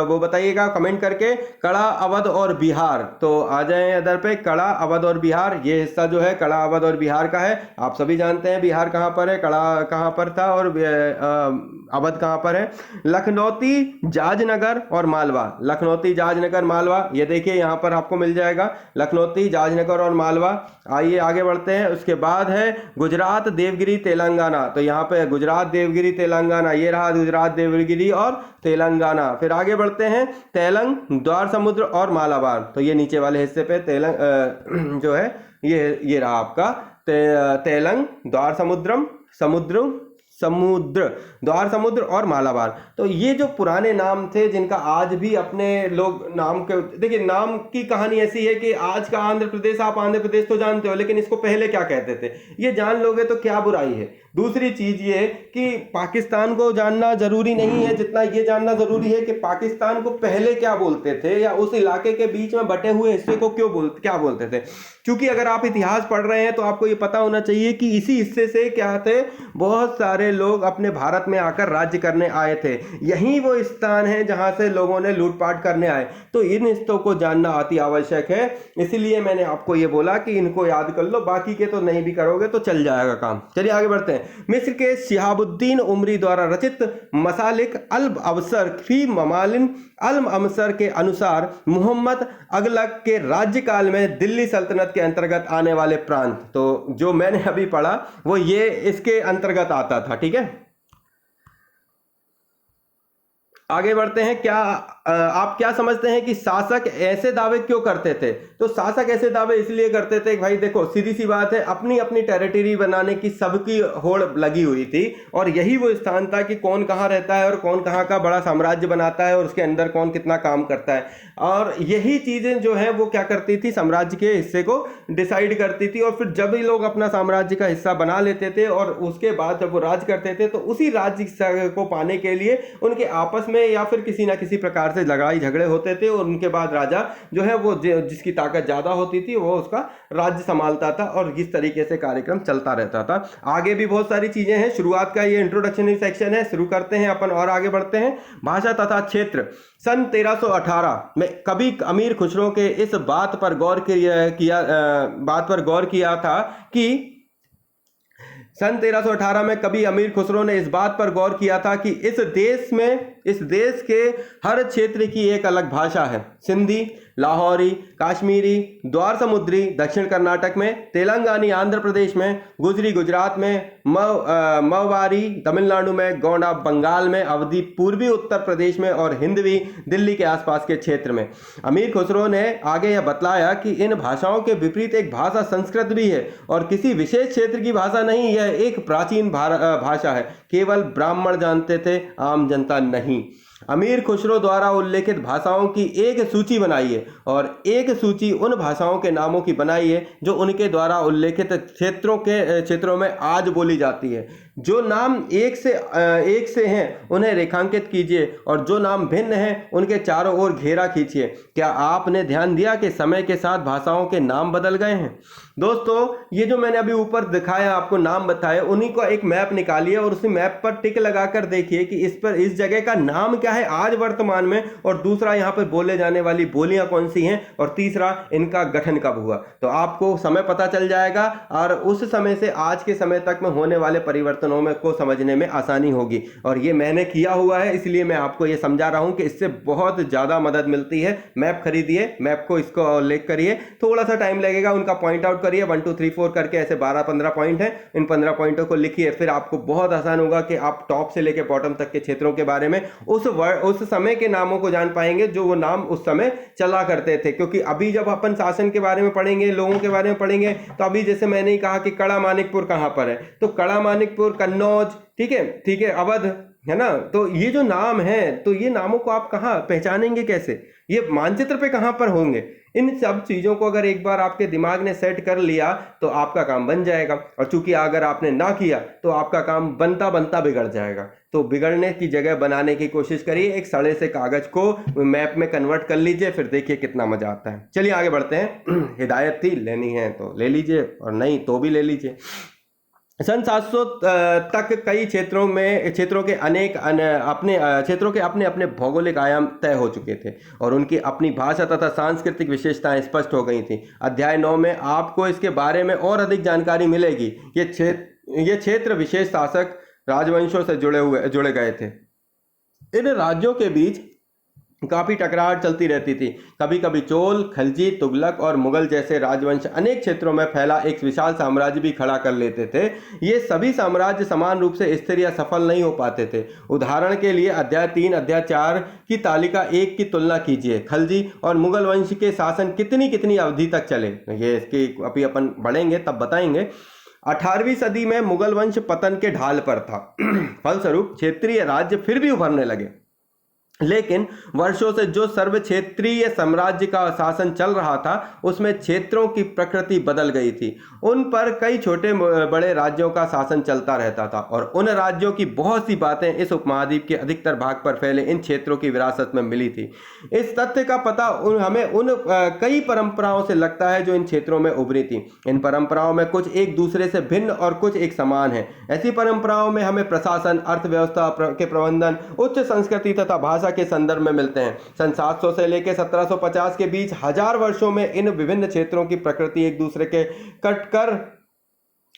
वो बताइएगा कमेंट करके। कड़ा, अवध और बिहार। तो आ जाए इधर पे, कड़ा, अवध और बिहार। ये हिस्सा जो है कड़ा, अवध और बिहार का है। आप सभी जानते हैं बिहार कहाँ पर है, कड़ा कहाँ पर था और अवध कहाँ पर है। लखनौती, जाजनगर और मालवा। लखनौती, जाजनगर, मालवा, ये देखिए यहाँ पर आपको मिल जाएगा, लखनौती, जाजनगर और मालवा। आइए आगे बढ़ते हैं। उसके बाद है गुजरात, देवगिरी, तेलंगाना। तो यहाँ पे गुजरात, देवगिरी, तेलंगाना, ये रहा गुजरात, देवगिरी और तेलंगाना। फिर आगे बढ़ते हैं, तेलंग, द्वार समुद्र और मालाबार। तो ये नीचे वाले हिस्से पे तेलंग जो है ये रहा आपका तेलंग, द्वार समुद्र, द्वार समुद्र और मालाबार। तो ये जो पुराने नाम थे, जिनका आज भी अपने लोग नाम के, देखिए नाम की कहानी ऐसी है कि आज का आंध्र प्रदेश, आप आंध्र प्रदेश तो जानते हो, लेकिन इसको पहले क्या कहते थे ये जान लोगे तो क्या बुराई है। दूसरी चीज ये कि पाकिस्तान को जानना जरूरी नहीं है, जितना ये जानना जरूरी है कि पाकिस्तान को पहले क्या बोलते थे, या उस इलाके के बीच में बटे हुए हिस्से को क्या बोलते थे। क्योंकि अगर आप इतिहास पढ़ रहे हैं तो आपको ये पता होना चाहिए कि इसी हिस्से से क्या थे, बहुत सारे लोग अपने भारत में आकर राज्य करने आए थे। यही वो स्थान है जहां से लोगों ने लूटपाट करने आए। तो इन हिस्सों को जानना अति आवश्यक है, इसीलिए मैंने आपको ये बोला कि इनको याद कर लो, बाकी के तो नहीं भी करोगे तो चल जाएगा काम। चलिए आगे बढ़ते हैं। मिस्र के शिहाबुद्दीन उमरी द्वारा रचित मसालिक अल अवसर फी ममालिन अल अमसर के अनुसार मोहम्मद अगलक के राज्यकाल में दिल्ली सल्तनत के अंतर्गत आने वाले प्रांत, तो जो मैंने अभी पढ़ा वो ये इसके अंतर्गत आता था। ठीक है, आगे बढ़ते हैं। क्या आप क्या समझते हैं कि शासक ऐसे दावे क्यों करते थे? तो शासक ऐसे दावे इसलिए करते थे भाई देखो सीधी सी बात है, अपनी अपनी टेरिटरी बनाने की सबकी होड़ लगी हुई थी, और यही वो स्थान था कि कौन कहाँ रहता है और कौन कहाँ का बड़ा साम्राज्य बनाता है और उसके अंदर कौन कितना काम करता है। और यही चीजें जो है वो क्या करती थी, साम्राज्य के हिस्से को डिसाइड करती थी। और फिर जब भी लोग अपना साम्राज्य का हिस्सा बना लेते थे और उसके बाद जब वो राज करते थे, तो उसी राज्य को पाने के लिए उनके आपस में या फिर किसी ना किसी प्रकार से लड़ाई झगड़े होते थे, और उनके बाद राजा जो है वो जिसकी ताकत ज्यादा होती थी वो उसका राज्य संभालता था, और इस तरीके से कार्यक्रम चलता रहता था। आगे भी बहुत सारी चीजें हैं, शुरुआत का ये इंट्रोडक्शनरी सेक्शन है, शुरू करते हैं अपन और आगे बढ़ते हैं। भाषा तथा क्षेत्र। सन 1318 में कभी अमीर खुसरो के इस बात पर गौर किया था कि सन 1318 में कभी अमीर खुसरो ने इस बात पर गौर किया था कि इस देश के हर क्षेत्र की एक अलग भाषा है। सिंधी, लाहौरी, कश्मीरी, द्वार समुद्री दक्षिण कर्नाटक में, तेलंगानी आंध्र प्रदेश में, गुजरी गुजरात में, मवारी तमिलनाडु में, गौंडा बंगाल में, अवधी पूर्वी उत्तर प्रदेश में और हिंदवी दिल्ली के आसपास के क्षेत्र में। अमीर खुसरो ने आगे यह बतलाया कि इन भाषाओं के विपरीत एक भाषा संस्कृत भी है, और किसी विशेष क्षेत्र की भाषा नहीं, यह एक प्राचीन भाषा है, केवल ब्राह्मण जानते थे, आम जनता नहीं। अमीर खुसरो द्वारा उल्लेखित भाषाओं की एक सूची बनाई है, और एक सूची उन भाषाओं के नामों की बनाई है जो उनके द्वारा उल्लेखित क्षेत्रों में आज बोली जाती है। जो नाम एक से हैं उन्हें रेखांकित कीजिए और जो नाम भिन्न हैं उनके चारों ओर घेरा खींचिए। क्या आपने ध्यान दिया कि समय के साथ भाषाओं के नाम बदल गए हैं? दोस्तों, ये जो मैंने अभी ऊपर दिखाया, आपको नाम बताया, उन्हीं को एक मैप निकालिए और उसी मैप पर टिक लगाकर देखिए कि इस जगह का नाम क्या है आज वर्तमान में, और दूसरा यहाँ पर बोले जाने वाली बोलियां कौन सी हैं, और तीसरा इनका गठन कब हुआ। तो आपको समय पता चल जाएगा और उस समय से आज के समय तक में होने वाले परिवर्तनों में को समझने में आसानी होगी। और ये मैंने किया हुआ है, इसलिए मैं आपको ये समझा रहा हूं कि इससे बहुत ज़्यादा मदद मिलती है। मैप खरीदिए, मैप को इसको उल्लेख करिए, थोड़ा सा टाइम लगेगा, उनका पॉइंट आउट करिए, 1 2 3 4 करके ऐसे 12-15 पॉइंट हैं, इन 15 पॉइंटों को लिखिए। फिर आपको बहुत आसान होगा कि आप टॉप से लेकर बॉटम तक के क्षेत्रों के बारे में उस समय के नामों को जान पाएंगे जो वो नाम उस समय चला करते थे। क्योंकि अभी जब अपन शासन के बारे में पढ़ेंगे, लोगों के बारे में पढ़ेंगे, तो अभी जैसे मैंने ही कहा कि कड़ा मानिकपुर कहां पर है, तो कड़ा मानिकपुर, कन्नौज, ठीक है, अवध, है ना। तो ये जो नाम है, तो ये नामों को आप कहां पहचानेंगे, कैसे, ये मानचित्र पे कहां पर होंगे? इन सब चीजों को अगर एक बार आपके दिमाग ने सेट कर लिया तो आपका काम बन जाएगा। और चूंकि अगर आपने ना किया तो आपका काम बनता बनता बिगड़ जाएगा। तो बिगड़ने की जगह बनाने की कोशिश करिए। एक सड़े से कागज को मैप में कन्वर्ट कर लीजिए, फिर देखिए कितना मजा आता है। चलिए आगे बढ़ते हैं। हिदायत थी, लेनी है तो ले लीजिए और नहीं तो भी ले लीजिए। सन 700 तक कई क्षेत्रों के अपने अपने भौगोलिक आयाम तय हो चुके थे और उनकी अपनी भाषा तथा सांस्कृतिक विशेषताएं स्पष्ट हो गई थी। अध्याय 9 में आपको इसके बारे में और अधिक जानकारी मिलेगी। ये क्षेत्र विशेष शासक राजवंशों से जुड़े गए थे। इन राज्यों के बीच काफी टकराहट चलती रहती थी। कभी कभी चोल, खलजी, तुगलक और मुगल जैसे राजवंश अनेक क्षेत्रों में फैला एक विशाल साम्राज्य भी खड़ा कर लेते थे। ये सभी साम्राज्य समान रूप से स्थिर या सफल नहीं हो पाते थे। उदाहरण के लिए अध्याय 3 अध्याय 4 की तालिका 1 की तुलना कीजिए। खलजी और मुगल वंश के शासन कितनी अवधि तक चले, ये इसकी अभी अपन बढ़ेंगे तब बताएंगे। 18वीं सदी में मुगल वंश पतन के ढाल पर था। फलस्वरूप क्षेत्रीय राज्य फिर भी उभरने लगे, लेकिन वर्षों से जो सर्व क्षेत्रीय साम्राज्य का शासन चल रहा था उसमें क्षेत्रों की प्रकृति बदल गई थी। उन पर कई छोटे बड़े राज्यों का शासन चलता रहता था और उन राज्यों की बहुत सी बातें इस उपमहाद्वीप के अधिकतर भाग पर फैले इन क्षेत्रों की विरासत में मिली थी। इस तथ्य का पता हमें उन कई परंपराओं से लगता है जो इन क्षेत्रों में उभरी थी। इन परंपराओं में कुछ एक दूसरे से भिन्न और कुछ एक समान है। ऐसी परंपराओं में हमें प्रशासन, अर्थव्यवस्था के प्रबंधन, उच्च संस्कृति तथा भाषा के संदर्भ में मिलते हैं। सन 700 से लेकर 1750 के बीच 1000 वर्षों में इन विभिन्न क्षेत्रों की प्रकृति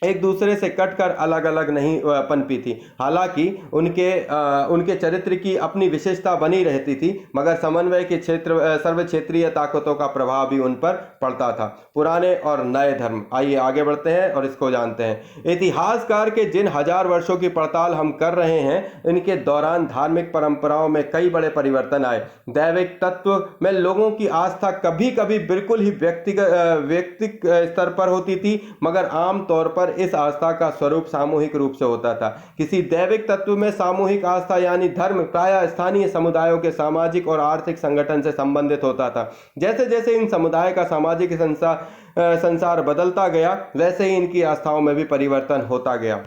एक दूसरे से कटकर अलग अलग नहीं पनपी थी। हालांकि उनके चरित्र की अपनी विशेषता बनी रहती थी, मगर समन्वय के सर्व क्षेत्रीय ताकतों का प्रभाव भी उन पर पड़ता था। पुराने और नए धर्म, आइए आगे बढ़ते हैं और इसको जानते हैं। इतिहासकार के जिन 1000 वर्षों की पड़ताल हम कर रहे हैं, इनके दौरान धार्मिक परंपराओं में कई बड़े परिवर्तन आए। दैविक तत्व में लोगों की आस्था कभी कभी बिल्कुल ही व्यक्तिगत स्तर पर होती थी, मगर आमतौर पर इस आस्था का स्वरूप सामूहिक रूप से होता था। किसी दैविक तत्व में सामूहिक आस्था यानी धर्म प्रायः स्थानीय समुदायों के सामाजिक और आर्थिक संगठन से संबंधित होता था। जैसे जैसे इन समुदाय का सामाजिक संसार बदलता गया, वैसे ही इनकी आस्थाओं में भी परिवर्तन होता गया।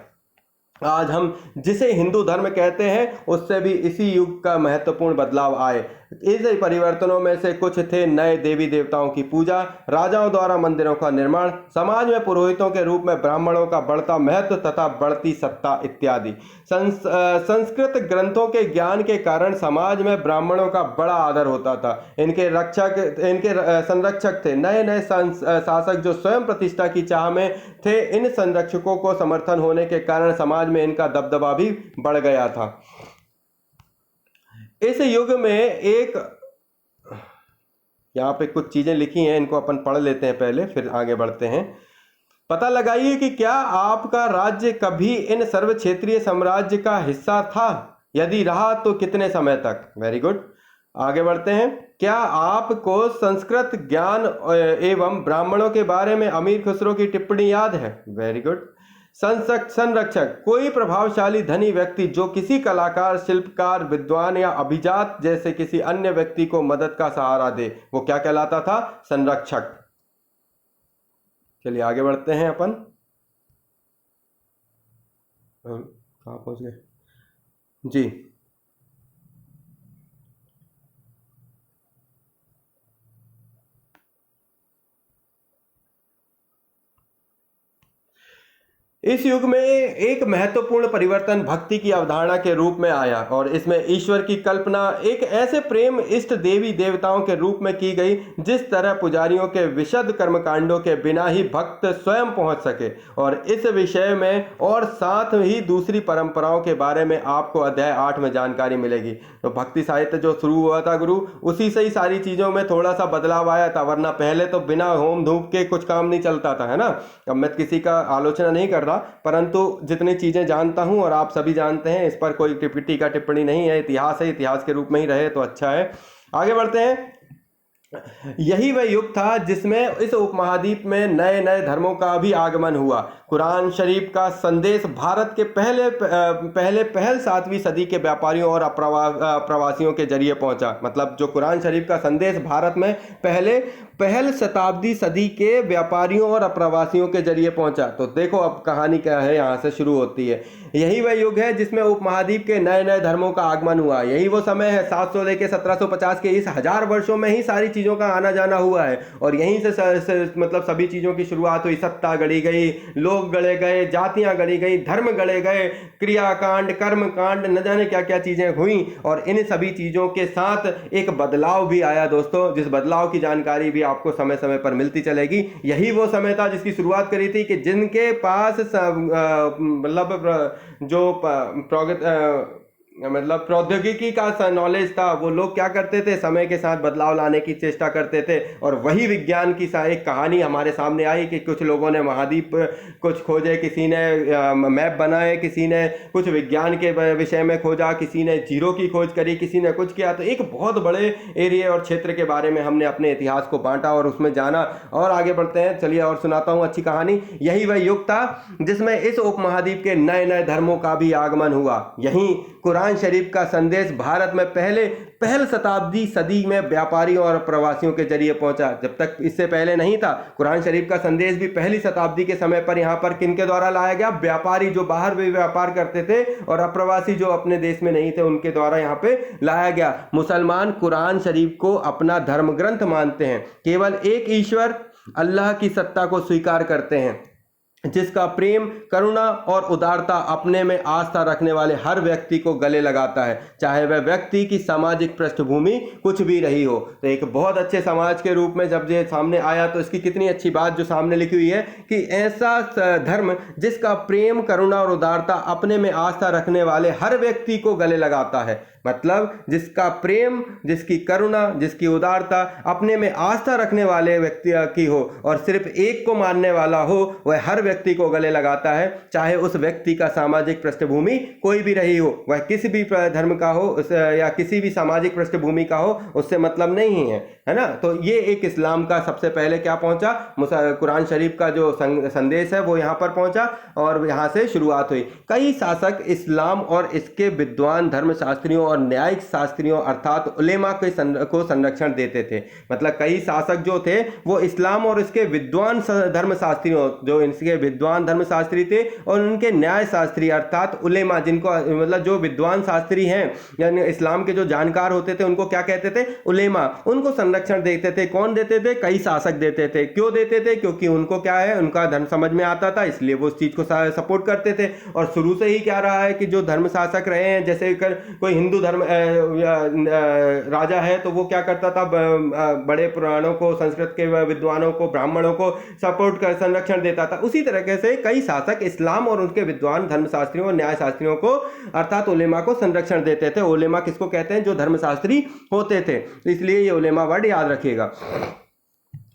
आज हम जिसे हिंदू धर्म कहते हैं, उससे भी इसी युग का महत्वपूर्ण बदलाव आए। इस परिवर्तनों में से कुछ थे नए देवी देवताओं की पूजा, राजाओं द्वारा मंदिरों का निर्माण, समाज में पुरोहितों के रूप में ब्राह्मणों का बढ़ता महत्व तथा बढ़ती सत्ता इत्यादि। संस्कृत ग्रंथों के ज्ञान के कारण समाज में ब्राह्मणों का बड़ा आदर होता था। इनके संरक्षक थे। नए नए शासक जो स्वयं प्रतिष्ठा की चाह में थे, इन संरक्षकों को समर्थन होने के कारण समाज में इनका दबदबा भी बढ़ गया था। इस युग में यहाँ पे कुछ चीजें लिखी हैं, इनको अपन पढ़ लेते हैं पहले, फिर आगे बढ़ते हैं। पता लगाइए कि क्या आपका राज्य कभी इन सर्व क्षेत्रीय साम्राज्य का हिस्सा था? यदि रहा तो कितने समय तक? वेरी गुड, आगे बढ़ते हैं। क्या आपको संस्कृत ज्ञान एवं ब्राह्मणों के बारे में अमीर खुसरो की टिप्पणी याद है? Very good. संरक्षक, कोई प्रभावशाली धनी व्यक्ति जो किसी कलाकार, शिल्पकार, विद्वान या अभिजात जैसे किसी अन्य व्यक्ति को मदद का सहारा दे, वो क्या कहलाता था? संरक्षक। चलिए आगे बढ़ते हैं अपन। कहाँ पहुँच गए जी। इस युग में एक महत्वपूर्ण परिवर्तन भक्ति की अवधारणा के रूप में आया और इसमें ईश्वर की कल्पना एक ऐसे प्रेम इष्ट देवी देवताओं के रूप में की गई जिस तरह पुजारियों के विशद कर्मकांडों के बिना ही भक्त स्वयं पहुंच सके। और इस विषय में और साथ ही दूसरी परंपराओं के बारे में आपको अध्याय 8 में जानकारी मिलेगी। तो भक्ति साहित्य जो शुरू हुआ था गुरु, उसी से ही सारी चीज़ों में थोड़ा सा बदलाव आया था, वरना पहले तो बिना होम धूप के कुछ काम नहीं चलता था, है ना। अब मैं किसी का आलोचना नहीं कर रहा, परंतु जितनी चीजें जानता हूं और आप सभी जानते हैं, इस पर कोई टीका टिप्पणी नहीं है, इतिहास है, इतिहास के रूप में ही रहे तो अच्छा है। आगे बढ़ते हैं। यही वह युग था जिसमें इस उपमहाद्वीप में नए नए धर्मों का भी आगमन हुआ। कुरान शरीफ का संदेश भारत के पहल 7वीं सदी के व्यापारियों और प्रवासियों के जरिए पहुंचा। मतलब जो कुरान शरीफ का संदेश भारत में पहल शताब्दी सदी के व्यापारियों और अप्रवासियों के जरिए पहुंचा। तो देखो अब कहानी क्या है, यहाँ से शुरू होती है। यही वह युग है जिसमें उपमहाद्वीप के नए नए धर्मों का आगमन हुआ। यही वो समय है 700 लेके 1750 के इस 1000 वर्षों में ही सारी चीज़ों का आना जाना हुआ है। और यहीं से मतलब सभी चीज़ों की शुरुआत हुई। सत्ता गढ़ी गई, लोग गढ़े गए, जातियां गढ़ी गई, धर्म गढ़े गए, क्रियाकांड कर्मकांड न जाने क्या क्या चीज़ें हुई। और इन सभी चीज़ों के साथ एक बदलाव भी आया दोस्तों, जिस बदलाव की जानकारी भी आपको समय समय पर मिलती चलेगी। यही वो समय था जिसकी शुरुआत करी थी कि जिनके पास मतलब जो प्रौद्योगिकी का नॉलेज था, वो लोग क्या करते थे, समय के साथ बदलाव लाने की चेष्टा करते थे। और वही विज्ञान की एक कहानी हमारे सामने आई कि कुछ लोगों ने महाद्वीप कुछ खोजे, किसी ने मैप बनाए, किसी ने कुछ विज्ञान के विषय में खोजा, किसी ने जीरो की खोज करी, किसी ने कुछ किया। तो एक बहुत बड़े एरिया और क्षेत्र के बारे में हमने अपने इतिहास को बांटा और उसमें जाना। और आगे बढ़ते हैं, चलिए और सुनाता हूँ अच्छी कहानी। यही वह युग था जिसमें इस उपमहाद्वीप के नए नए धर्मों का भी आगमन हुआ। यहीं कुरान शरीफ का संदेश भारत में पहल शताब्दी सदी में व्यापारियों और प्रवासियों के जरिए पहुंचा। जब तक इससे पहले नहीं था। कुरान शरीफ का संदेश भी पहली शताब्दी के समय पर यहाँ पर किन के द्वारा लाया गया, व्यापारी जो बाहर भी व्यापार करते थे और अप्रवासी जो अपने देश में नहीं थे, उनके द्वारा यहाँ पे लाया गया। मुसलमान कुरान शरीफ को अपना धर्म ग्रंथ मानते हैं, केवल एक ईश्वर अल्लाह की सत्ता को स्वीकार करते हैं, जिसका प्रेम करुणा और उदारता अपने में आस्था रखने वाले हर व्यक्ति को गले लगाता है, चाहे वह व्यक्ति की सामाजिक पृष्ठभूमि कुछ भी रही हो। तो एक बहुत अच्छे समाज के रूप में जब ये सामने आया तो इसकी कितनी अच्छी बात जो सामने लिखी हुई है कि ऐसा धर्म जिसका प्रेम करुणा और उदारता अपने में आस्था रखने वाले हर व्यक्ति को गले लगाता है। मतलब जिसका प्रेम, जिसकी करुणा, जिसकी उदारता अपने में आस्था रखने वाले व्यक्ति की हो और सिर्फ एक को मानने वाला हो, वह हर व्यक्ति को गले लगाता है, चाहे उस व्यक्ति का सामाजिक पृष्ठभूमि कोई भी रही हो, वह किसी भी धर्म का हो या किसी भी सामाजिक पृष्ठभूमि का हो, उससे मतलब नहीं है ना। तो ये एक इस्लाम का सबसे पहले क्या पहुंचा, कुरान शरीफ का जो संदेश है वो यहाँ पर पहुंचा और यहाँ से शुरुआत हुई। कई शासक इस्लाम और इसके विद्वान धर्मशास्त्रियों और न्यायिक शास्त्रियों अर्थात उलेमा को संरक्षण देते थे। मतलब कई शासक जो थे वो इस्लाम और इसके विद्वान धर्मशास्त्रियों, जो इनके विद्वान धर्मशास्त्री थे और उनके न्याय शास्त्री अर्थात उलेमा, जिनको मतलब जो विद्वान शास्त्री हैं यानी इस्लाम के जो जानकार होते थे उनको क्या कहते थे, उलेमा, उनको संरक्षण देते थे। कौन देते थे, कई शासक देते थे। क्यों देते थे, क्योंकि उनको क्या है, उनका धर्म समझ में आता था, इसलिए वो उस चीज को सपोर्ट करते थे। और शुरू से ही क्या रहा है कि जो धर्म शासक रहे हैं, जैसे कोई हिंदू धर्म राजा है तो वो क्या करता था, बड़े पुराणों को, संस्कृत के विद्वानों को, ब्राह्मणों को सपोर्ट कर संरक्षण देता था। उसी तरीके से कई शासक इस्लाम और उनके विद्वान धर्मशास्त्रियों और न्याय शास्त्रियों को अर्थात उलेमा को संरक्षण देते थे। उलेमा किसको कहते हैं, जो धर्मशास्त्री होते थे, इसलिए ये उलेमा वर्ड याद रखिएगा।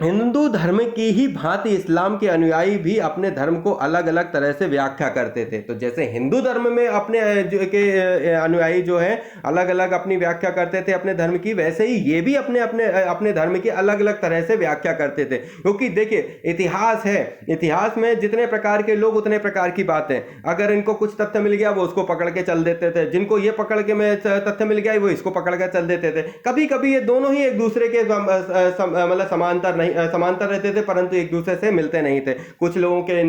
हिंदू धर्म की ही भांति इस्लाम के अनुयायी भी अपने धर्म को अलग अलग तरह से व्याख्या करते थे। तो जैसे हिंदू धर्म में अपने के अनुयायी जो हैं अलग अलग अपनी व्याख्या करते थे अपने धर्म की, वैसे ही ये भी अपने धर्म की अलग अलग तरह से व्याख्या करते थे। क्योंकि देखिए इतिहास है, इतिहास में जितने प्रकार के लोग उतने प्रकार की बातें, अगर इनको कुछ तथ्य मिल गया वो उसको पकड़ के चल देते थे, जिनको ये पकड़ के में तथ्य मिल गया वो इसको पकड़ के चल देते थे। कभी कभी ये दोनों ही एक दूसरे के मतलब समांतर समांतर रहते थे, परंतु एक दूसरे से मिलते नहीं थे। कुछ लोगों के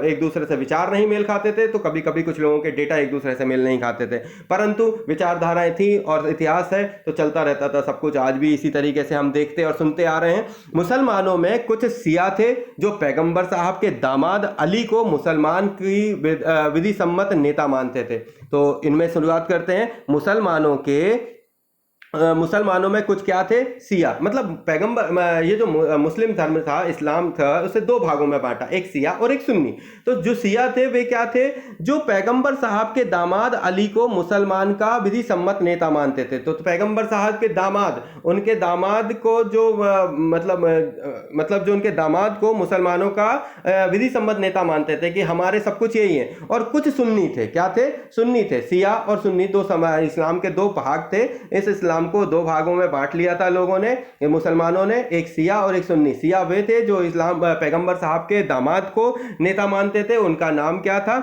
एक दूसरे से विचार नहीं मेल खाते थे, तो कभी कभी कुछ लोगों के डेटा एक दूसरे से मेल नहीं खाते थे, परंतु विचारधाराएं थी और इतिहास है तो चलता रहता था सब कुछ। आज भी इसी तरीके से हम देखते और सुनते आ रहे हैं। मुसलमानों में कुछ सिया थे जो पैगंबर साहब के दामाद अली को मुसलमान की विधि सम्मत नेता मानते थे। तो इनमें शुरुआत करते हैं। मुसलमानों में कुछ क्या थे? सिया, मतलब पैगंबर, ये जो मुस्लिम धर्म था, इस्लाम था, उसे दो भागों में बांटा, एक सिया और एक सुन्नी। तो जो सिया थे वे क्या थे? जो पैगंबर साहब के दामाद अली को मुसलमान का विधि सम्मत नेता मानते थे। तो पैगंबर साहब के दामाद, उनके दामाद को जो मतलब जो उनके दामाद को मुसलमानों का विधि सम्मत नेता मानते थे कि हमारे सब कुछ यही है। और कुछ सुन्नी थे, क्या थे? सुन्नी थे। सिया और सुन्नी दो इस्लाम के दो भाग थे। इस इस्लाम को दो भागों में बांट लिया था लोगों ने, मुसलमानों ने, एक सिया और एक सुन्नी। सिया वे थे जो इस्लाम पैगंबर साहब के दामाद को नेता मानते थे, उनका नाम क्या था?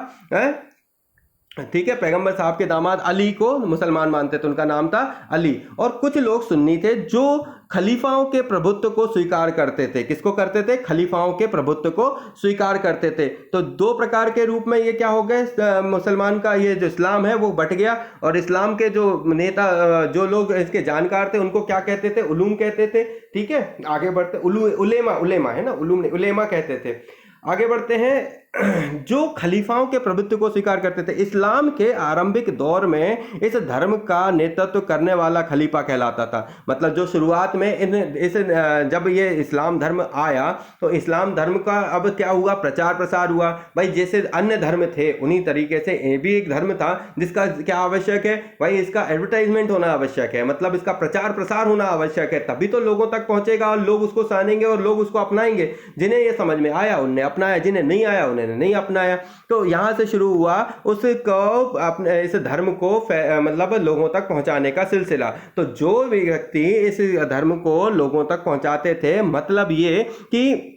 ठीक है, पैगंबर साहब के दामाद अली को मुसलमान मानते थे, उनका नाम था अली। और कुछ लोग सुन्नी थे जो खलीफाओं के प्रभुत्व को स्वीकार करते थे। किसको करते थे? खलीफाओं के प्रभुत्व को स्वीकार करते थे। तो दो प्रकार के रूप में ये क्या हो गए, मुसलमान का ये जो इस्लाम है वो बट गया। और इस्लाम के जो नेता, जो लोग इसके जानकार थे, उनको क्या कहते थे? उलूम कहते थे। ठीक है, आगे बढ़ते, उलेमा है ना, उलेमा कहते थे। आगे बढ़ते हैं। जो खलीफाओं के प्रभुत्व को स्वीकार करते थे। इस्लाम के आरंभिक दौर में इस धर्म का नेतृत्व करने वाला खलीफा कहलाता था। मतलब जो शुरुआत में जब ये इस्लाम धर्म आया तो इस्लाम धर्म का अब क्या हुआ? प्रचार प्रसार हुआ। भाई जैसे अन्य धर्म थे उन्हीं तरीके से ये भी एक धर्म था जिसका क्या आवश्यक है? भाई इसका एडवर्टाइजमेंट होना आवश्यक है, मतलब इसका प्रचार प्रसार होना आवश्यक है, तभी तो लोगों तक पहुंचेगा और लोग उसको जानेंगे और लोग उसको अपनाएंगे। जिन्हें ये समझ में आया उन्हें अपनाया, जिन्हें नहीं आया उन्हें नहीं अपनाया। तो यहां से शुरू हुआ उसको अपने इस धर्म को मतलब लोगों तक पहुंचाने का सिलसिला। तो जो व्यक्ति इस धर्म को लोगों तक पहुंचाते थे, मतलब ये कि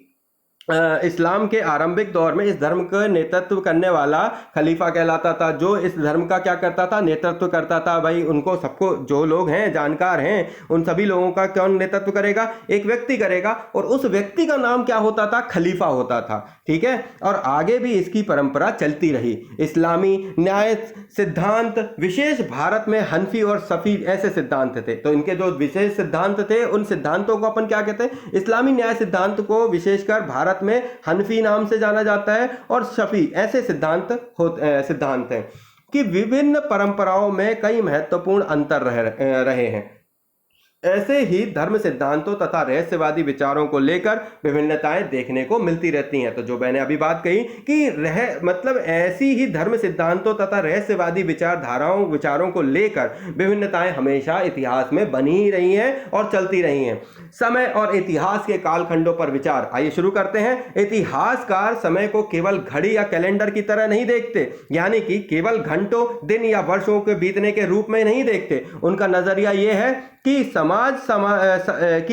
इस्लाम के आरंभिक दौर में इस धर्म का नेतृत्व करने वाला खलीफा कहलाता था। जो इस धर्म का क्या करता था? नेतृत्व करता था। भाई उनको सबको, जो लोग हैं जानकार हैं, उन सभी लोगों का कौन नेतृत्व करेगा? एक व्यक्ति करेगा। और उस व्यक्ति का नाम क्या होता था? खलीफा होता था। ठीक है, और आगे भी इसकी परंपरा चलती रही। इस्लामी न्याय सिद्धांत विशेष भारत में हनफी और सफी ऐसे सिद्धांत थे। तो इनके जो विशेष सिद्धांत थे, उन सिद्धांतों को अपन क्या कहते हैं? इस्लामी न्याय सिद्धांत को विशेषकर भारत में हनफी नाम से जाना जाता है और शफी ऐसे सिद्धांत हैं कि विभिन्न परंपराओं में कई महत्वपूर्ण अंतर रहे हैं। ऐसे ही धर्म सिद्धांतों तथा रहस्यवादी विचारों को लेकर विभिन्नताएं देखने को मिलती रहती हैं। तो जो मैंने अभी बात कही कि मतलब ऐसी ही धर्म सिद्धांतों तथा रहस्यवादी विचारों को लेकर विभिन्नताएं हमेशा इतिहास में बनी ही रही हैं और चलती रही हैं। समय और इतिहास के कालखंडों पर विचार। आइए शुरू करते हैं। इतिहासकार समय को केवल घड़ी या कैलेंडर की तरह नहीं देखते, यानी कि केवल घंटों, दिन या वर्षों के बीतने के रूप में नहीं देखते। उनका नजरिया यह है कि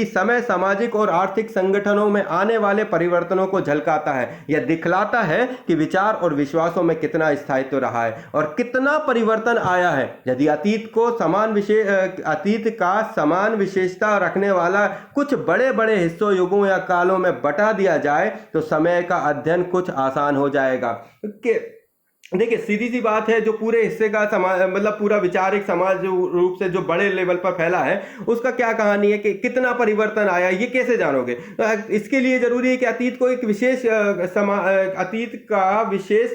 समय सामाजिक और आर्थिक संगठनों में आने वाले परिवर्तनों को झलकाता है। यह दिखलाता है कि विचार और विश्वासों में कितना स्थायित्व रहा है और कितना परिवर्तन आया है। यदि अतीत का समान विशेषता रखने वाला कुछ बड़े बड़े हिस्सों, युगों या कालों में बटा दिया जाए तो समय का अध्ययन कुछ आसान हो जाएगा। देखिए सीधी सी बात है, जो पूरे हिस्से का समाज, मतलब पूरा विचार एक समाज रूप से जो बड़े लेवल पर फैला है, उसका क्या कहानी है कि कितना परिवर्तन आया, ये कैसे जानोगे? तो इसके लिए जरूरी है कि अतीत को एक विशेष अतीत का विशेष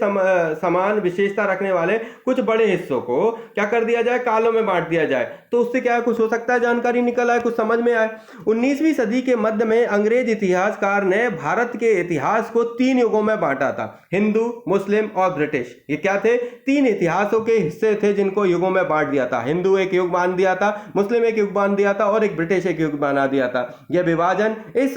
समान विशेषता रखने वाले कुछ बड़े हिस्सों को क्या कर दिया जाए? कालों में बांट दिया जाए। तो उससे क्या कुछ हो सकता है, जानकारी निकल आए, कुछ समझ में आए। 19वीं सदी के मध्य में अंग्रेज इतिहासकार ने भारत के इतिहास को 3 युगों में बांटा था, हिंदू, मुस्लिम और ब्रिटिश। ये क्या थे? 3 इतिहासों के हिस्से थे जिनको युगों में बांट दिया था। हिंदू एक युग बांध दिया था, मुस्लिम एक युग बांध दिया था और एक ब्रिटिश एक युग बना दिया था। यह विभाजन इस